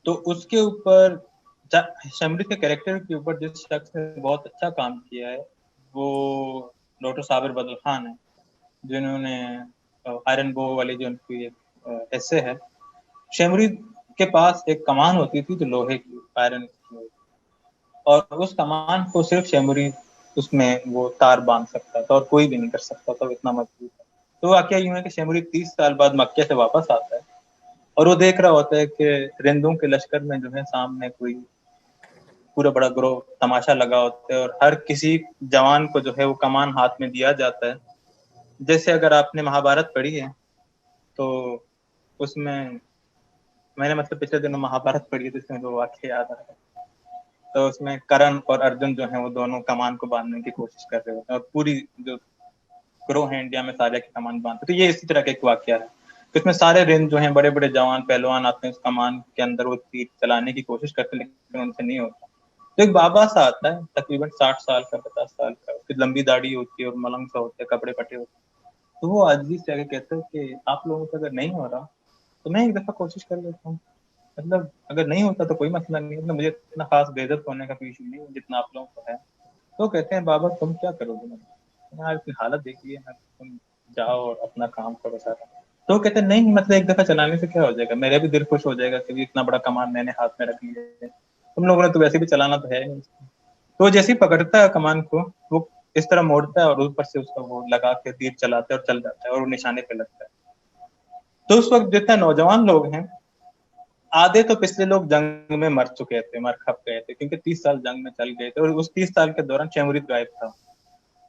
تو اس کے اوپر شیخ مرید کے کریکٹر کے اوپر جس شخص نے بہت اچھا کام کیا ہے وہ ڈاکٹر صابر بدل خان ہے, جنہوں نے آئرن بو والی جو ان کی ایسے ہے. شیخ مرید کے پاس ایک کمان ہوتی تھی جو لوہے کی, آئرن کی, اور اس کمان کو صرف شیخ مرید اس میں وہ تار باندھ سکتا تھا اور کوئی بھی نہیں کر سکتا تھا, اتنا مضبوط ہے. تو واقعہ یوں ہے کہ شیخ مرید 30 سال بعد مکے سے واپس آتا ہے اور وہ دیکھ رہا ہوتا ہے کہ رندوں کے لشکر میں جو ہے سامنے کوئی پورا بڑا گروہ تماشا لگا ہوتا ہے, اور ہر کسی جوان کو جو ہے وہ کمان ہاتھ میں دیا جاتا ہے. جیسے اگر آپ نے مہابھارت پڑھی ہے تو اس میں نے مطلب پچھلے دنوں مہابھارت پڑھی ہے تو اس میں وہ واقعہ یاد آ رہا ہے. تو اس میں کرن اور ارجن جو ہیں وہ دونوں کمان کو باندھنے کی کوشش کر رہے ہوتے ہیں, اور پوری جو گروہ ہے انڈیا میں سارے کے کمان باندھتے. تو یہ اسی طرح کا ایک واقعہ ہے. اس میں سارے رند جو ہیں بڑے بڑے جوان پہلوان آتے ہیں اس کمان کے اندر, وہ تیر چلانے کی کوشش کرتے ہیں لیکن ان سے نہیں ہوتا. تو ایک بابا سا آتا ہے تقریباً 60 سال کا 50 سال کا, اس کی لمبی داڑھی ہوتی ہے اور ملنگ سا ہوتا ہے, کپڑے پٹے ہوتے ہیں. تو وہ عاجزی سے آگے کہتے ہیں کہ آپ لوگوں سے اگر نہیں ہو رہا تو میں ایک دفعہ کوشش کر لیتا ہوں, مطلب اگر نہیں ہوتا تو کوئی مسئلہ نہیں, مطلب مجھے اتنا خاص بے عزت ہونے کا کوئی ایشو نہیں جتنا آپ لوگوں کو ہے. تو کہتے ہیں بابا تم کیا کرو گے, یار کی حالت دیکھیے, تم جاؤ اور اپنا کام کرو سارا. تو کہتے ہیں نہیں مطلب ایک دفعہ چلانے سے کیا ہو جائے گا, میرا بھی دل خوش ہو جائے گا کہ اتنا بڑا کمان میں نے ہاتھ میں رکھ لیا ہے, تم لوگوں نے تو ویسے بھی چلانا تو ہے نہیں. تو جیسے ہی پکڑتا ہے کمان کو وہ اس طرح موڑتا ہے اور اوپر سے اس کا وہ لگا کے تیر چلاتا ہے اور چل جاتا ہے اور وہ نشانے پہ لگتا ہے. تو اس وقت جتنے نوجوان لوگ ہیں آدھے تو پچھلے لوگ جنگ میں مر چکے تھے, مر کھپ گئے تھے, کیونکہ 30 سال جنگ میں چل گئے تھے, اور اس 30 سال کے دوران شیخ مرید غائب تھا.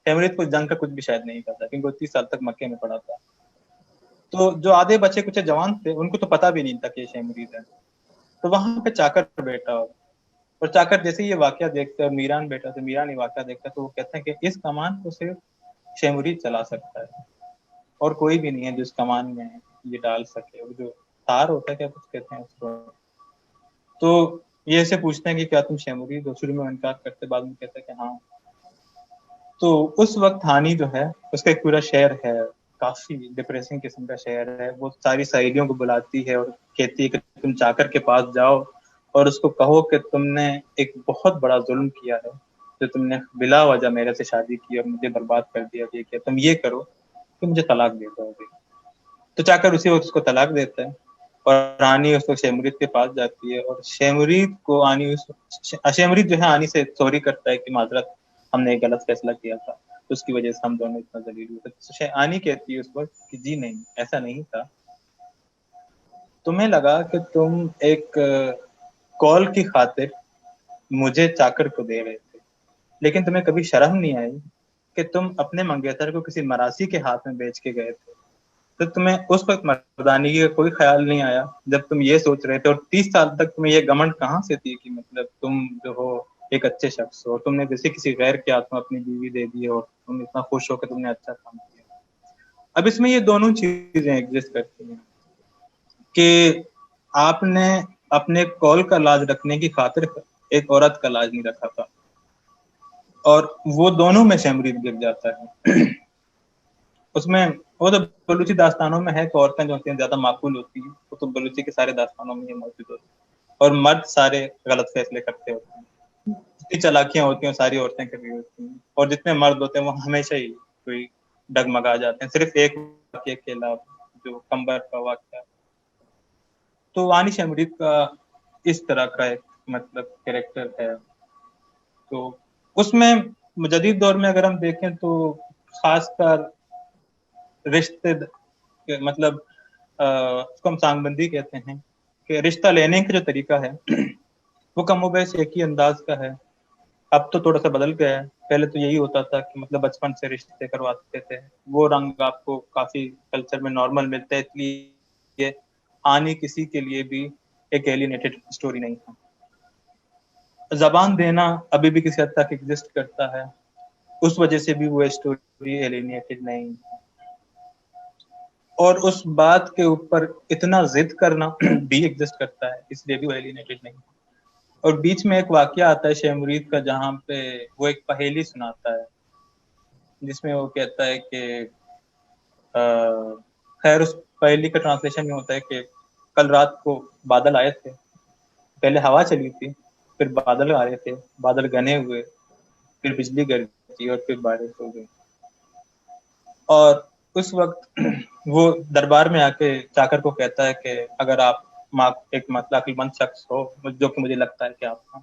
شیخ مرید کو جنگ کا کچھ بھی شاید نہیں پتا کیونکہ وہ 30 سال تک مکے میں پڑا تھا. تو جو آدھے بچے کچھ جوان تھے ان کو تو پتا بھی نہیں تھا کہ یہ شیخ مرید ہے. تو وہاں پہ چاکر بیٹا اور چاکر جیسے یہ واقعہ دیکھتے ہیں, اور میران بیٹا تو میران یہ واقعہ دیکھتا ہے, تو وہ کہتے ہیں کہ اس کمان کو صرف شیخ مرید چلا سکتا ہے اور کوئی بھی نہیں ہے جو اس کمان میں یہ ڈال سکے. اور جو تار ہوتا ہے کیا کچھ کہتے ہیں اس کو, تو یہ ایسے پوچھتے ہیں کہ کیا تم شیخ مرید ہو, شروع میں انکار کرتے بعد میں کہتے ہیں کہ ہاں. تو اس وقت ہانی جو ہے اس کا ایک پورا شعر ہے, کافی ڈپریسنگ قسم کا شعر ہے. وہ ساری سہیلیوں کو بلاتی ہے اور کہتی ہے کہ تم چاکر کے پاس جاؤ اور اس کو کہو کہ تم نے ایک بہت بڑا ظلم کیا ہے جو تم نے بلا وجہ میرے سے شادی کی اور مجھے برباد کر دیا، یہ کیا تم یہ کرو کہ مجھے طلاق دے دو گے. تو چاکر اسی وقت اس کو طلاق دیتا ہے اور آنی اس کو شیمرید کے پاس جاتی ہے اور شیمرید جو ہے آنی سے سوری کرتا ہے کہ معذرت، ہم نے ایک غلط فیصلہ کیا تھا، اس کی وجہ سے ہم دونوں اتنا ذلیل ہوئے تھے. آنی کہتی ہے اس وقت کہ جی نہیں، ایسا نہیں تھا، تمہیں لگا کہ تم ایک کال کی خاطر مجھے چاکر کو دے رہے تھے، لیکن تمہیں کبھی شرم نہیں آئی کہ تم اپنے منگیتر کو کسی مراسی کے ہاتھ میں بیچ کے گئے تھے. تو تمہیں اس وقت مردانگی کا کوئی خیال نہیں آیا جب تم یہ سوچ رہے تھے، اور 30 سال تک تمہیں یہ گمنڈ کہاں سے تھی کہ مطلب تم جو ہو ایک اچھے شخص ہو، تم نے کسی غیر کے ہاتھ میں اپنی بیوی دے دی اور تم اتنا خوش ہو کہ تم نے اچھا کام کیا. اب اس میں یہ دونوں چیزیں ایگزسٹ کرتی ہیں کہ آپ نے اپنے کال کا لاج رکھنے کی خاطر ایک عورت کا لاج نہیں رکھا تھا، اور وہ دونوں میں شیمرید گر جاتا ہے. اس میں وہ تو بلوچی داستانوں میں ہے کہ عورتیں جو ہوتی ہیں زیادہ معقول ہوتی ہیں، وہ تو بلوچی کے سارے داستانوں میں یہ موجود ہوتی ہیں، اور مرد سارے غلط فیصلے کرتے ہوتے ہیں. جتنی چالاکیاں ہوتی ہیں ساری عورتیں کر رہی ہوتی ہیں، اور جتنے مرد ہوتے ہیں وہ ہمیشہ ہی کوئی ڈگمگا جاتے ہیں، صرف ایک واقعے کے علاوہ جو کمبر کا واقعہ. تو وانی شیمرید کا اس طرح کا ایک مطلب کریکٹر ہے. تو اس میں جدید دور میں اگر ہم دیکھیں تو خاص کر رشتے مطلب اس کو ہم سانگ بندی کہتے ہیں کہ رشتہ لینے کا جو طریقہ ہے وہ کم و بیش ایک ہی انداز کا ہے. اب تو تھوڑا سا بدل گیا ہے. پہلے تو یہی ہوتا تھا کہ مطلب بچپن سے رشتے کرواتے تھے، وہ رنگ آپ کو کافی کلچر میں نارمل ملتا ہے، اس لیے آنی کسی کے لیے بھی ایک ایلینیٹڈ اسٹوری نہیں تھا. زبان دینا ابھی بھی کسی حد تک ایگزسٹ کرتا ہے، اس وجہ سے بھی وہ اسٹوری ایلینیٹڈ نہیں. اور اس بات کے اوپر اتنا ضد کرنا بھی ایگزسٹ کرتا ہے، اس لیے بھی وہ ایلینیٹڈ نہیں. اور بیچ میں ایک واقعہ آتا ہے شیمرید کا جہاں پہ وہ ایک پہیلی سناتا ہے جس میں وہ کہتا ہے کہ خیر اس پہیلی کا ٹرانسلیشن میں ہوتا ہے کہ کل رات کو بادل آئے تھے، پہلے ہوا چلی تھی، پھر بادل آ رہے تھے، بادل گھنے ہوئے، پھر بجلی گرجی اور پھر بارش ہو گئی. اور اس وقت وہ دربار میں آ کے چاکر کو کہتا ہے کہ اگر آپ ایک مطلب عقل مند شخص ہو، جو کہ مجھے لگتا ہے کہ آپ کا،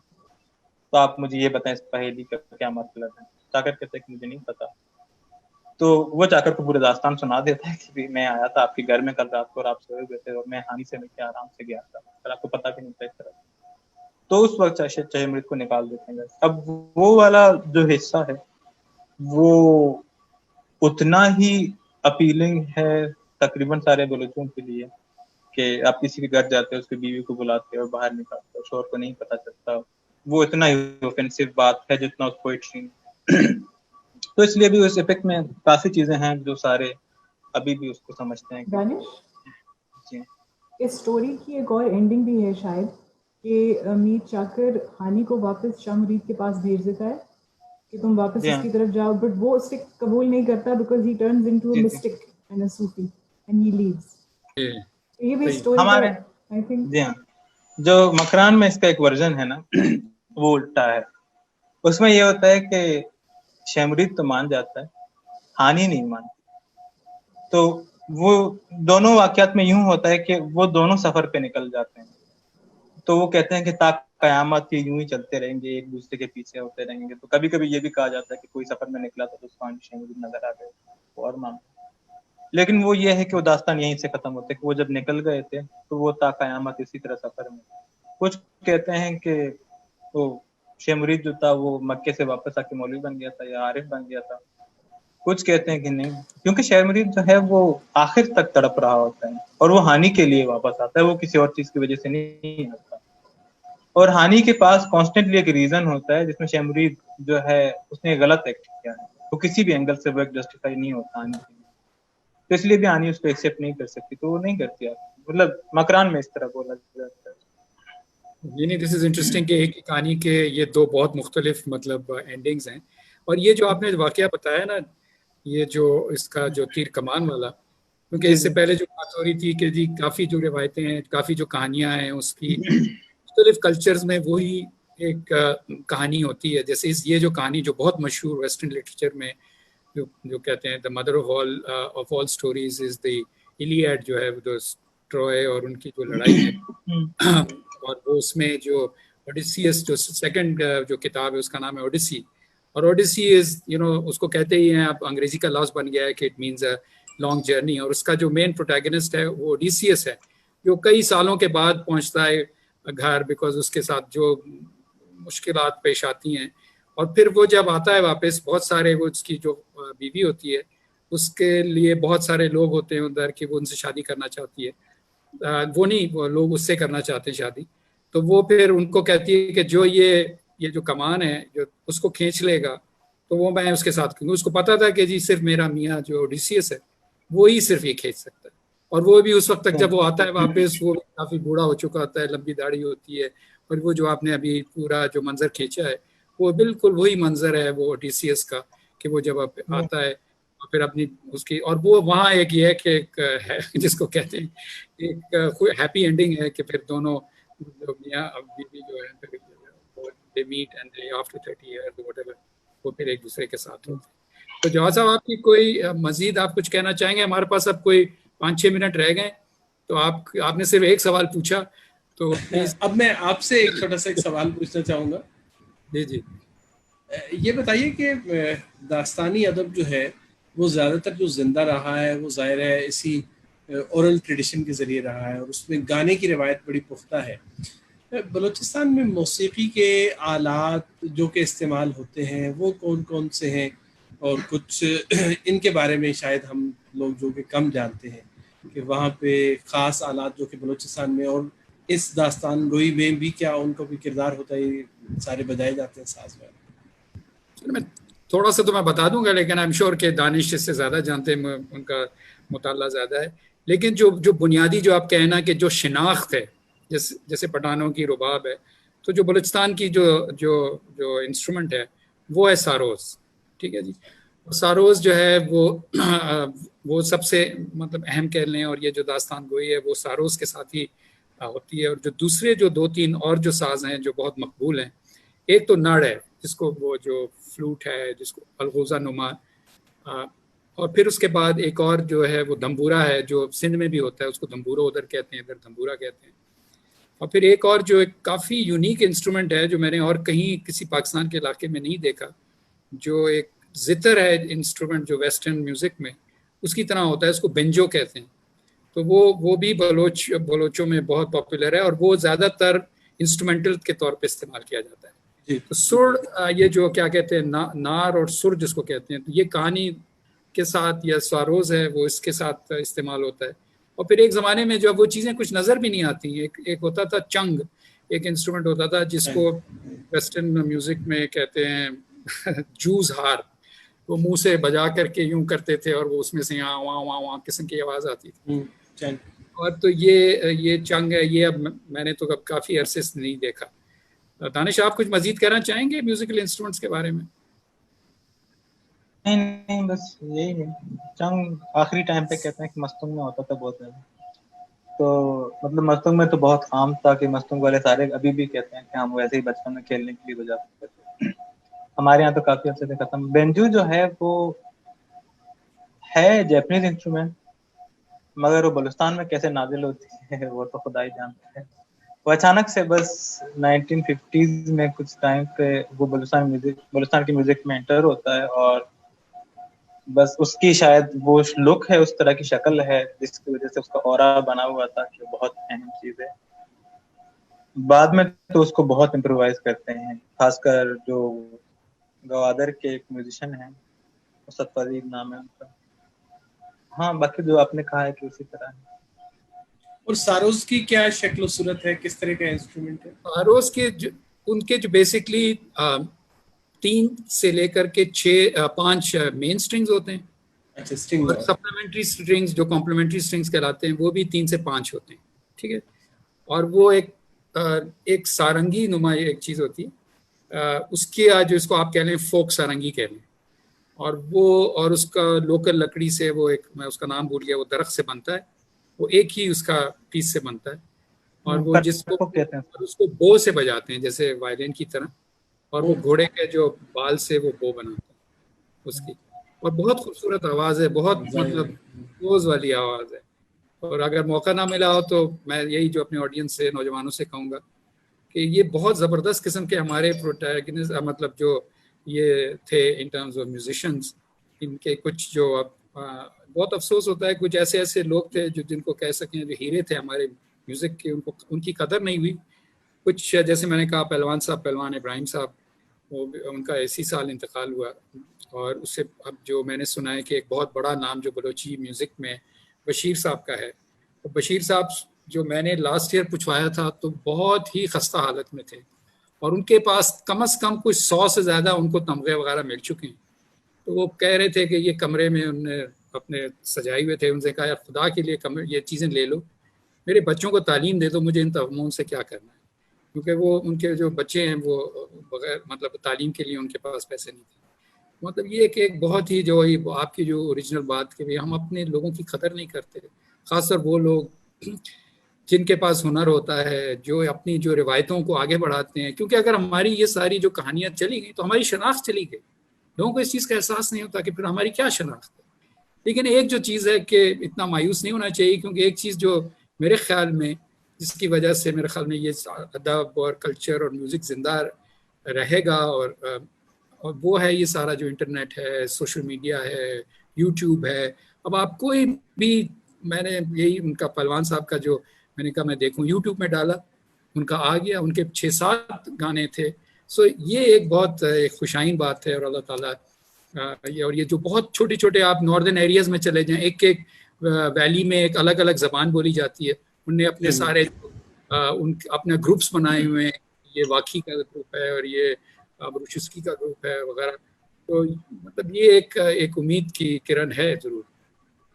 تو آپ مجھے یہ بتائیں اس پہیلی کا کیا مطلب ہے. چاکر کہتا ہے کہ مجھے نہیں پتا. تو وہ چاکر کو پورے داستان سنا دیتا ہے کہ میں آیا تھا آپ کے گھر میں کل رات کو اور آپ سوئے ہوئے تھے اور میں ہانی سے مل کے آرام سے گیا تھا اور آپ کو پتا بھی نہیں تھا اس طرح. تو اس وقت شیمرید کو نکال دیتے ہیں. اب وہ والا جو حصہ ہے وہ اتنا ہی اپیلنگ ہے تقریباً سارے بلوچوں کے لیے کہ آپ کسی کے گھر جاتے ہیں، اس کی بیوی کو بلاتے اور باہر نکالتے اور شوہر کو نہیں پتا چلتا. وہ اتنا ہی اوفینسو بات ہے جتنا اس پوئٹری. تو اس لیے بھی اس ایپک میں کافی چیزیں ہیں جو سارے ابھی بھی اس کو سمجھتے ہیں. دانش، اس سٹوری کی ایک اور اینڈنگ بھی ہے شاید کہ میر چاکر ہانی کو واپس شیمرید کے پاس بھیج دیتا ہے کہ تم واپس اس کی طرف جاؤ، بٹ وہ اسے قبول نہیں کرتا because he turns into a mystic and a Sufi and he leaves. یہ بھی اسٹوری ہمارے آئی تھنک جی ہاں، جو مکران میں اس کا ایک ورژن ہے نا وہ الٹا ہے. اس میں یہ ہوتا ہے کہ شیمرید تو مان جاتا ہے، ہانی نہیں مانتی. تو وہ دونوں واقعات میں یوں ہوتا ہے کہ وہ دونوں سفر پہ نکل جاتے ہیں. تو وہ کہتے ہیں کہ تا قیامت یوں ہی چلتے رہیں گے، ایک دوسرے کے پیچھے ہوتے رہیں گے. تو کبھی کبھی یہ بھی کہا جاتا ہے کہ کوئی سفر میں نکلا تھا تو اس کو شیمرید نظر آ گئے اور مان. لیکن وہ یہ ہے کہ وہ داستان یہیں سے ختم ہوتے کہ وہ جب نکل گئے تھے تو وہ تا قیامت اسی طرح سفر میں. کچھ کہتے ہیں کہ وہ شیمرید جو تھا وہ مکے سے واپس آ کے مولوی بن گیا تھا یا عارف بن گیا تھا. کچھ کہتے ہیں کہ نہیں، کیونکہ شیمرید جو ہے وہ آخر تک تڑپ رہا ہوتا ہے اور وہ ہانی کے لیے واپس آتا ہے، وہ کسی اور چیز کی وجہ سے نہیں آتا. اور ہانی کے پاس کانسٹنٹلی ایک ریزن ہوتا ہے جس میں شیمرید جو ہے اس نے غلط ایکٹ کیا ہے، تو کسی بھی اینگل سے وہ ایک جسٹیفائی نہیں ہوتا ہانی کے لیے. تو اس لیے بھی ہانی اس کو ایکسیپٹ نہیں کر سکتی، تو وہ نہیں کرتی. مطلب مکران میں اس طرح بولا جاتا ہے. یعنی دس از انٹرسٹنگ کہ ایک کہانی کے یہ دو بہت مختلف مطلب اینڈنگز ہیں. اور یہ جو آپ نے واقعہ بتایا نا، یہ جو اس کا جو تیر کمان والا، کیونکہ اس سے پہلے جو بات ہو رہی تھی کہ جی کافی جو روایتیں ہیں، کافی جو کہانیاں ہیں اس کی مختلف کلچرز میں وہی ایک کہانی ہوتی ہے. جیسے یہ جو کہانی جو بہت مشہور ویسٹرن لٹریچر میں جو کہتے ہیں the mother of all stories is the Iliad, جو ہے ٹروئے اور ان کی جو لڑائی ہے، اور وہ اس میں جو اوڈیسیس جو سیکنڈ جو کتاب ہے اس کا نام ہے اوڈیسی، اور اوڈیسی از اس کو کہتے ہی ہیں، اب انگریزی کا لفظ بن گیا ہے کہ it means a long journey, اور اس کا جو مین پروٹیگنسٹ ہے وہ اوڈیسیس ہے، جو کئی سالوں کے بعد پہنچتا ہے گھر، بیکاز اس کے ساتھ جو مشکلات پیش آتی ہیں، اور پھر وہ جب آتا ہے واپس، بہت سارے وہ اس کی جو بیوی ہوتی ہے اس کے لیے بہت سارے لوگ ہوتے ہیں ادھر کہ وہ ان سے شادی کرنا چاہتی ہے، وہ نہیں، وہ لوگ اس سے کرنا چاہتے ہیں شادی، تو وہ پھر ان کو کہتی ہے کہ جو یہ جو کمان ہے جو اس کو کھینچ لے گا تو وہ میں اس کے ساتھ کروں گا. اس کو پتا تھا کہ جی صرف میرا میاں جو اوڈیسیس ہے وہی صرف یہ کھینچ سکتا ہے، اور وہ بھی اس وقت تک جب وہ آتا ہے واپس وہ کافی بوڑھا ہو چکا ہوتا ہے، لمبی داڑھی ہوتی ہے، اور وہ جو آپ نے ابھی پورا جو منظر کھینچا ہے وہ بالکل وہی منظر ہے وہ اوڈیسیس کا، کہ وہ جب آتا ہے اور پھر اپنی اس کی، اور وہ وہاں ایک یہ ہے کہ ایک ہے جس کو کہتے ہیں ایک ہیپی اینڈنگ ہے کہ پھر دونوں میاں بیوی جو ہے پھر they meet and they after 30 years whatever وہ پھر ایک دوسرے کے ساتھ ہوتے ہیں. تو جواز صاحب آپ کی کوئی مزید آپ کچھ کہنا چاہیں گے؟ ہمارے پاس اب کوئی 5-6 منٹ رہ گئے، تو آپ نے صرف ایک سوال پوچھا، تو اب میں آپ سے ایک چھوٹا سا ایک سوال پوچھنا چاہوں گا. جی یہ بتائیے کہ داستانی ادب جو ہے وہ زیادہ تر جو زندہ رہا ہے وہ ظاہر ہے اسی اورل ٹریڈیشن کے ذریعے رہا ہے، اور اس میں گانے کی روایت بڑی پختہ ہے. بلوچستان میں موسیقی کے آلات جو کہ استعمال ہوتے ہیں وہ کون کون سے ہیں، اور کچھ ان کے بارے میں شاید ہم لوگ جو کہ کم جانتے ہیں کہ وہاں پہ خاص آلات جو کہ بلوچستان میں اور اس داستان گوئی میں بھی کیا ان کا بھی کردار ہوتا ہے، سارے بجائے جاتے ہیں ساز میں. میں تھوڑا سا تو میں بتا دوں گا، لیکن I'm sure کہ دانش اس سے زیادہ جانتے ہیں، ان کا مطالعہ زیادہ ہے. لیکن جو بنیادی جو آپ کہنا کہ جو شناخت ہے، جیسے پٹھانوں کی رباب ہے، تو جو بلوچستان کی جو انسٹرومنٹ ہے وہ ہے ساروز. ٹھیک ہے جی، ساروز جو ہے وہ سب سے مطلب اہم کہہ لیں، اور یہ جو داستان گوئی ہے وہ ساروز کے ساتھ ہی ہوتی ہے. اور جو دوسرے جو 2-3 اور جو ساز ہیں جو بہت مقبول ہیں، ایک تو نڑ ہے جس کو وہ جو فلوٹ ہے جس کو الغوزہ نما، اور پھر اس کے بعد ایک اور جو ہے وہ دھمبورا ہے جو سندھ میں بھی ہوتا ہے، اس کو دھمبورا ادھر کہتے ہیں، ادھر دھمبورا کہتے ہیں. اور پھر ایک اور جو ایک کافی یونیک انسٹرومنٹ ہے جو میں نے اور کہیں کسی پاکستان کے علاقے میں نہیں دیکھا، جو ایک زتر ہے انسٹرومنٹ جو ویسٹرن میوزک میں اس کی طرح ہوتا ہے، اس کو بنجو کہتے ہیں. تو وہ بھی بلوچوں میں بہت پاپولر ہے، اور وہ زیادہ تر انسٹرومنٹل کے طور پہ استعمال کیا جاتا ہے. تو سر یہ جو کیا کہتے ہیں نار اور سر جس کو کہتے ہیں، تو یہ کہانی کے ساتھ یا ساروز ہے وہ اس کے ساتھ استعمال ہوتا ہے. اور پھر ایک زمانے میں جب وہ چیزیں کچھ نظر بھی نہیں آتی، ایک ہوتا تھا چنگ، ایک انسٹرومنٹ ہوتا تھا جس کو ویسٹرن میوزک میں کہتے ہیں جوز ہار، وہ منہ سے بجا کر کے یوں کرتے تھے اور وہ اس میں سے یہاں وہاں وہاں وہاں قسم کی آواز آتی تھی. اور تو یہ چنگ ہے، یہ اب میں نے تو اب کافی عرصے سے نہیں دیکھا. دانش آپ کچھ مزید کہنا چاہیں گے میوزیکل انسٹرومنٹس کے بارے میں؟ نہیں بس یہی ہے. چنگ آخری ٹائم پہ کہتے ہیں کہ مستنگ میں ہوتا تھا بہت زیادہ، تو مطلب مستنگ میں تو بہت عام تھا کہ مستنگ والے سارے ابھی بھی کہتے ہیں کہ ہم ویسے ہی بچپن میں کھیلنے کے لیے بجاتے تھے. ہمارے یہاں تو کافی عرصے سے ختم. بینجو جو ہے وہ ہے جیپنیز انسٹرومنٹ، مگر وہ بلوچستان میں کیسے نازل ہوتی ہے وہ تو خدا ہی جانتا ہے. وہ اچانک سے بس 1950s میں کچھ ٹائم پہ وہ بلوچستان کی میوزک میں انٹر ہوتا ہے، اور بس اس کی شاید وہ لک ہے، اس طرح کی شکل ہے جس کی وجہ سے اس کا اورا بنا ہوا تھا کہ بہت اہم چیز ہے. بعد میں تو اس کو بہت امپرووائز کرتے ہیں، خاص کر جو گوادر کے ایک میوزیشین ہیں اسد فضیل نام ہے ان کا. ہاں باقی جو آپ نے کہا ہے کہ اسی طرح ہے. اور ساروز کی کیا شکل و صورت ہے، کس طرح کا انسٹرومنٹ ہے؟ ساروز کے ان کے جو بیسکلی 3 سے لے کر کے 5 مین سٹرنگز ہوتے ہیں. اچھا، سٹرنگ اور سپلیمنٹری سٹرنگز جو کمپلیمنٹری سٹرنگز کہلاتے ہیں وہ بھی 3 سے 5 ہوتے ہیں. ٹھیک ہے، اور وہ ایک سارنگی نما ایک چیز ہوتی ہے، اس کی جو اس کو آپ کہہ لیں فوک سارنگی کہہ لیں، اور اس کا لوکل لکڑی سے وہ ایک میں اس کا نام بھول گیا، وہ درخت سے بنتا ہے، وہ ایک ہی اس کا پیس سے بنتا ہے. اور وہ جس کو کہتے ہیں اس کو بو سے بجاتے ہیں جیسے وائلن کی طرح, اور وہ گھوڑے کے جو بال سے وہ بو بناتے ہیں اس کی, اور بہت خوبصورت آواز ہے, بہت مطلب روز والی آواز ہے. اور اگر موقع نہ ملا ہو تو میں یہی جو اپنے آڈینس سے نوجوانوں سے کہوں گا کہ یہ بہت زبردست قسم کے ہمارے پروٹیگنسٹ مطلب جو یہ تھے ان ٹرمز آف میوزیشنز, ان کے کچھ جو بہت افسوس ہوتا ہے کچھ ایسے لوگ تھے جو جن کو کہہ سکیں جو ہیرے تھے ہمارے میوزک کے, ان کی قدر نہیں ہوئی. کچھ جیسے میں نے کہا پہلوان صاحب, پہلوان ابراہیم صاحب, وہ ان کا اسی سال انتقال ہوا. اور اس سے اب جو میں نے سنا ہے کہ ایک بہت بڑا نام جو بلوچی میوزک میں بشیر صاحب کا ہے, تو بشیر صاحب جو میں نے لاسٹ ایئر پوچھوایا تھا تو بہت ہی خستہ حالت میں تھے, اور ان کے پاس کم از کم کچھ 100 سے زیادہ ان کو تمغے وغیرہ مل چکے ہیں. تو وہ کہہ رہے تھے کہ یہ کمرے میں انہوں نے اپنے سجائے ہوئے تھے, ان سے کہا یار خدا کے لیے یہ چیزیں لے لو, میرے بچوں کو تعلیم دے دو, مجھے ان تمغوں سے کیا کرنا ہے, کیونکہ وہ ان کے جو بچے ہیں وہ بغیر مطلب تعلیم کے لیے ان کے پاس پیسے نہیں تھے. مطلب یہ کہ ایک بہت ہی جو آپ کی جو اوریجنل بات کہ ہم اپنے لوگوں کی قدر نہیں کرتے, خاص طور وہ لوگ جن کے پاس ہنر ہوتا ہے, جو اپنی جو روایتوں کو آگے بڑھاتے ہیں. کیونکہ اگر ہماری یہ ساری جو کہانیاں چلی گئی تو ہماری شناخت چلی گئی, لوگوں کو اس چیز کا احساس نہیں ہوتا کہ پھر ہماری کیا شناخت ہے. لیکن ایک جو چیز ہے کہ اتنا مایوس نہیں ہونا چاہیے, کیونکہ ایک چیز جو میرے خیال میں جس کی وجہ سے میرے خیال میں یہ ادب اور کلچر اور میوزک زندہ رہے گا, اور وہ ہے یہ سارا جو انٹرنیٹ ہے, سوشل میڈیا ہے, یوٹیوب ہے. اب آپ کوئی بھی, میں نے یہی ان کا پہلوان صاحب کا جو میں نے کہا میں دیکھوں یوٹیوب میں ڈالا, ان کا آ گیا, ان کے 6-7 گانے تھے. سو یہ ایک بہت خوشائن بات ہے, اور اللہ تعالیٰ اور یہ جو بہت چھوٹے چھوٹے آپ ناردرن ایریاز میں چلے جائیں, ایک ویلی میں ایک الگ الگ زبان بولی جاتی ہے, ان نے اپنے سارے اپنے گروپس بنائے ہوئے ہیں, یہ واقعی کا گروپ ہے اور یہ بروشسکی کا گروپ ہے وغیرہ. تو مطلب یہ ایک امید کی کرن ہے ضرور.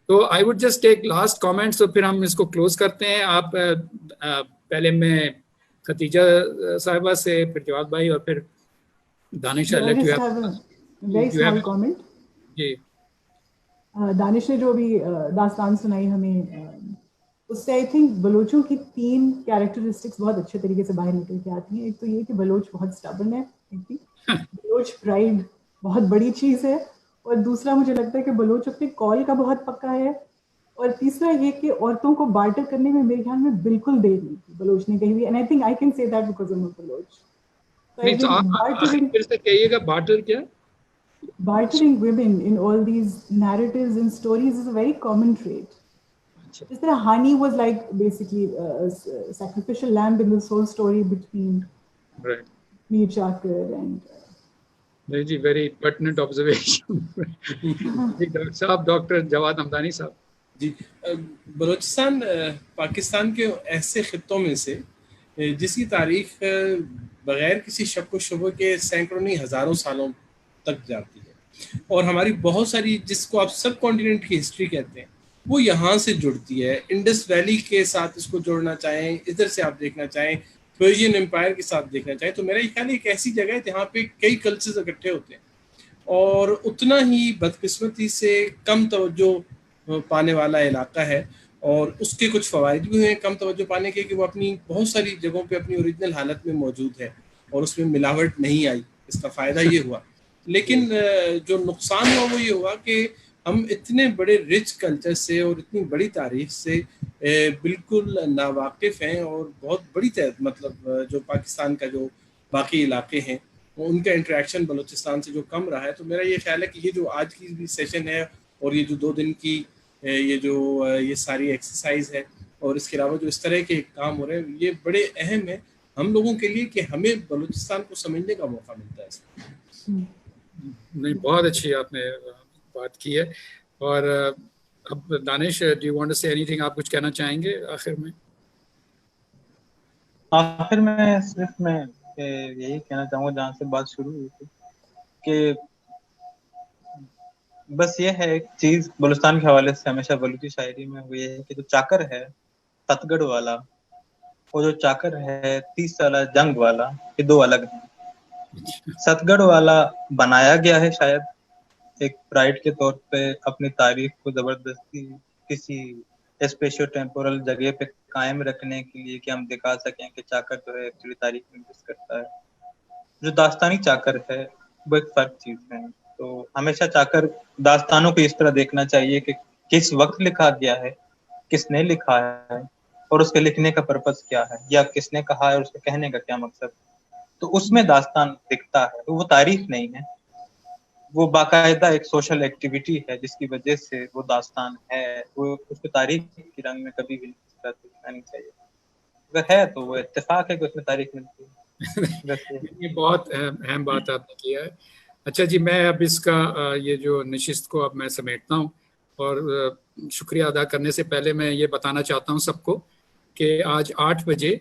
تو I would just take last comments, تو پھر ہم اس کو کلوز کرتے ہیں. آپ پہلے میں ختیجہ صاحبہ سے, پھر جواد بھائی, اور پھر دانش. Very small comment. جی دانش نے جو بھی داستان سنائی ہمیں, اس سے آئی تھنک بلوچوں کی 3 کیریکٹرسٹکس بہت اچھے طریقے سے باہر نکل کے آتی ہیں. ایک تو یہ کہ بلوچ بہت اسٹبرن ہے, بلوچ پرائڈ بہت بڑی چیز ہے, اور دوسرا مجھے لگتا ہے کہ بلوچ اپنے کال کا بہت پکا ہے, اور تیسرا یہ کہ عورتوں کو بارٹر کرنے میں میرے خیال میں بالکل دیر نہیں تھی بلوچ نے کہیں بھی, and I think I can say that because I am Baloch. پھر سے کہیے گا بارٹر کیا؟ Bartering women in all these narratives and stories is a very common trait. Just that honey was like basically a sacrificial lamb in this whole story between Mir Chakar and جی very pertinent observation. Doctor صاحب, doctor Jawad Hamdani صاحب. جی, بلوچستان پاکستان کے ایسے خطوں میں سے جس کی تاریخ بغیر کسی شک و شبہ کے سینکڑوں نہیں ہزاروں سالوں تک جاتی ہے, اور ہماری بہت ساری جس کو آپ سب کانٹیننٹ کی ہسٹری کہتے ہیں وہ یہاں سے جڑتی ہے. انڈس ویلی کے ساتھ اس کو جوڑنا چاہیں, ادھر سے آپ دیکھنا چاہیں پرشین امپائر کے ساتھ دیکھنا چاہیں, تو میرا یہ خیال ایک ایسی جگہ ہے جہاں پہ کئی کلچرز اکٹھے ہوتے ہیں, اور اتنا ہی بدقسمتی سے کم توجہ پانے والا علاقہ ہے. اور اس کے کچھ فوائد بھی ہیں کم توجہ پانے کے, کہ وہ اپنی بہت ساری جگہوں پہ اپنی اوریجنل حالت میں موجود ہے اور اس میں ملاوٹ نہیں آئی, اس کا فائدہ یہ ہوا. لیکن جو نقصان ہوا وہ یہ ہوا کہ ہم اتنے بڑے رچ کلچر سے اور اتنی بڑی تاریخ سے بالکل ناواقف ہیں, اور بہت بڑی مطلب جو پاکستان کا جو باقی علاقے ہیں ان کا انٹریکشن بلوچستان سے جو کم رہا ہے. تو میرا یہ خیال ہے کہ یہ جو آج کی بھی سیشن ہے اور یہ جو 2 دن کی یہ ساری ایکسرسائز ہے, اور اس کے علاوہ جو اس طرح کے کام ہو رہے ہیں, یہ بڑے اہم ہیں ہم لوگوں کے لیے کہ ہمیں بلوچستان کو سمجھنے کا موقع ملتا ہے. نہیں, بہت اچھی آپ نے بات کی ہے. اور اب دانش, ڈو یو وانٹ ٹو سے اینی تھنگ, آپ کچھ کہنا چاہیں گے آخر میں؟ آخر میں صرف میں یہی کہنا چاہوں گا جہاں سے بات شروع ہوئی تھی, کہ بس یہ ہے ایک چیز بلوچستان کے حوالے سے ہمیشہ بلوچی شاعری میں وہ یہ ہے کہ جو چاکر ہے ست گڑھ والا, وہ جو چاکر ہے 30 سالہ جنگ والا, یہ 2 الگ ہیں. ست گڑھ والا بنایا گیا ہے شاید ایک پرائڈ کے طور پہ, اپنی تاریخ کو زبردستی کسی اسپیشو ٹیمپورل جگہ پہ قائم رکھنے کے لیے کہ ہم دکھا سکیں کہ چاکر جو ہے ایکچولی تاریخ میں ایگزسٹ کرتا ہے. جو داستانی چاکر ہے وہ ایک فرق چیز ہے. تو ہمیشہ چاکر داستانوں کو اس طرح دیکھنا چاہیے کہ کس وقت لکھا گیا ہے, کس نے لکھا ہے, اور اس کے لکھنے کا پرپس کیا ہے, یا کس نے کہا ہے اور اس کے کہنے کا کیا مقصد. تو اس میں داستان دکھتا ہے, وہ تاریخ نہیں ہے, وہ باقاعدہ ایک سوشل ایکٹیویٹی ہے جس کی وجہ سے وہ داستان ہے. وہ اس کو تاریخ کی رنگ میں کبھی بھی دکھنا نہیں چاہیے. اگر ہے تو وہ اتفاق ہے کہ اس میں تاریخ ملتی ہے. یہ بہت اہم بات آپ نے کیا ہے. اچھا جی, میں اب اس کا یہ جو نشست کو اب میں سمیٹتا ہوں, اور شکریہ ادا کرنے سے پہلے میں یہ بتانا چاہتا ہوں سب کو کہ آج 8 بجے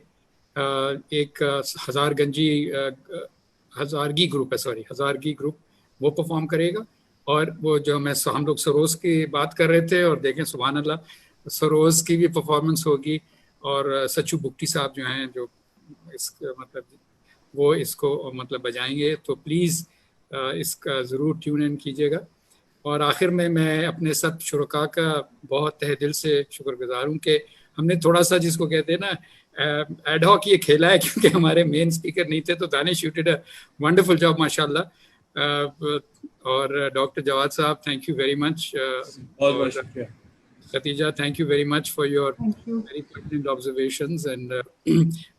ایک ہزارگی گروپ وہ پرفارم کرے گا. اور وہ جو ہم لوگ سروز کی بات کر رہے تھے, اور دیکھیں سبحان اللہ, سروز کی بھی پرفارمنس ہوگی. اور سچو بگٹی صاحب جو ہیں جو مطلب وہ اس کو مطلب بجائیں گے. تو پلیز اس کا ضرور ٹیون ان کیجیے گا. اور آخر میں اپنے سب شرکاء کا بہت تہ دل سے شکر گزار ہوں کہ ہم نے تھوڑا سا جس کو کہتے ہیں نا ایڈ ہاک یہ کھیلا ہے, کیونکہ ہمارے مین اسپیکر نہیں تھے. تو Danish you did a wonderful job ماشاء اللہ. اور ڈاکٹر جواد صاحب تھینک یو ویری مچ. بہت بہت شکریہ. Khatija thank you very much for your very pertinent observations. And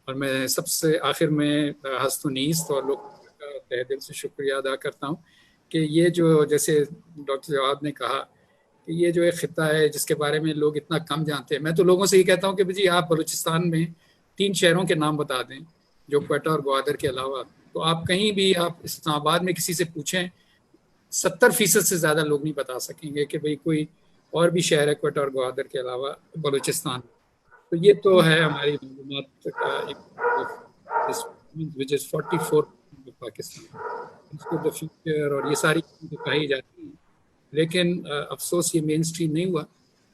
اور میں سب سے آخر میں ہست و نیست اور لوگ کا تہ دل سے شکریہ ادا کرتا ہوں کہ یہ جو جیسے ڈاکٹر جواد نے کہا کہ یہ جو ایک خطہ ہے جس کے بارے میں لوگ اتنا کم جانتے ہیں. میں تو لوگوں سے یہ کہتا ہوں کہ جی آپ بلوچستان میں 3 شہروں کے نام بتا دیں جو کوئٹہ اور گوادر کے علاوہ, تو آپ کہیں بھی آپ اسلام آباد میں کسی سے پوچھیں 70% سے زیادہ لوگ نہیں بتا سکیں گے کہ بھئی کوئی اور بھی شہر ہے کوئٹہ اور گوادر کے علاوہ بلوچستان. تو یہ تو ہے ہماری معلومات کا ایک which is 44 پاکستان. اس کو دا فیوچر اور یہ ساری چیزیں کہی جاتی ہیں, لیکن افسوس یہ مین اسٹریم نہیں ہوا.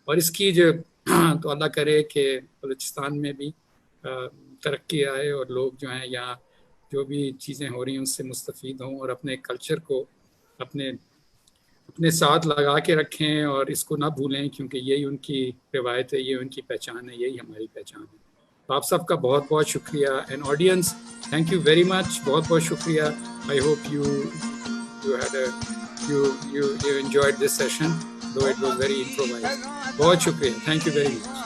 اور اس کی جو تو اللہ کرے کہ بلوچستان میں بھی ترقی آئے اور لوگ جو ہیں یہاں جو بھی چیزیں ہو رہی ہیں ان سے مستفید ہوں, اور اپنے کلچر کو اپنے ساتھ لگا کے رکھیں اور اس کو نہ بھولیں, کیونکہ یہی ان کی روایت ہے, یہ ان کی پہچان ہے, یہی ہماری پہچان ہے. تو آپ سب کا بہت بہت شکریہ. And audience thank you very much, بہت بہت شکریہ. I hope you enjoyed this session though it was very improvised. بہت شکریہ. Thank you very much.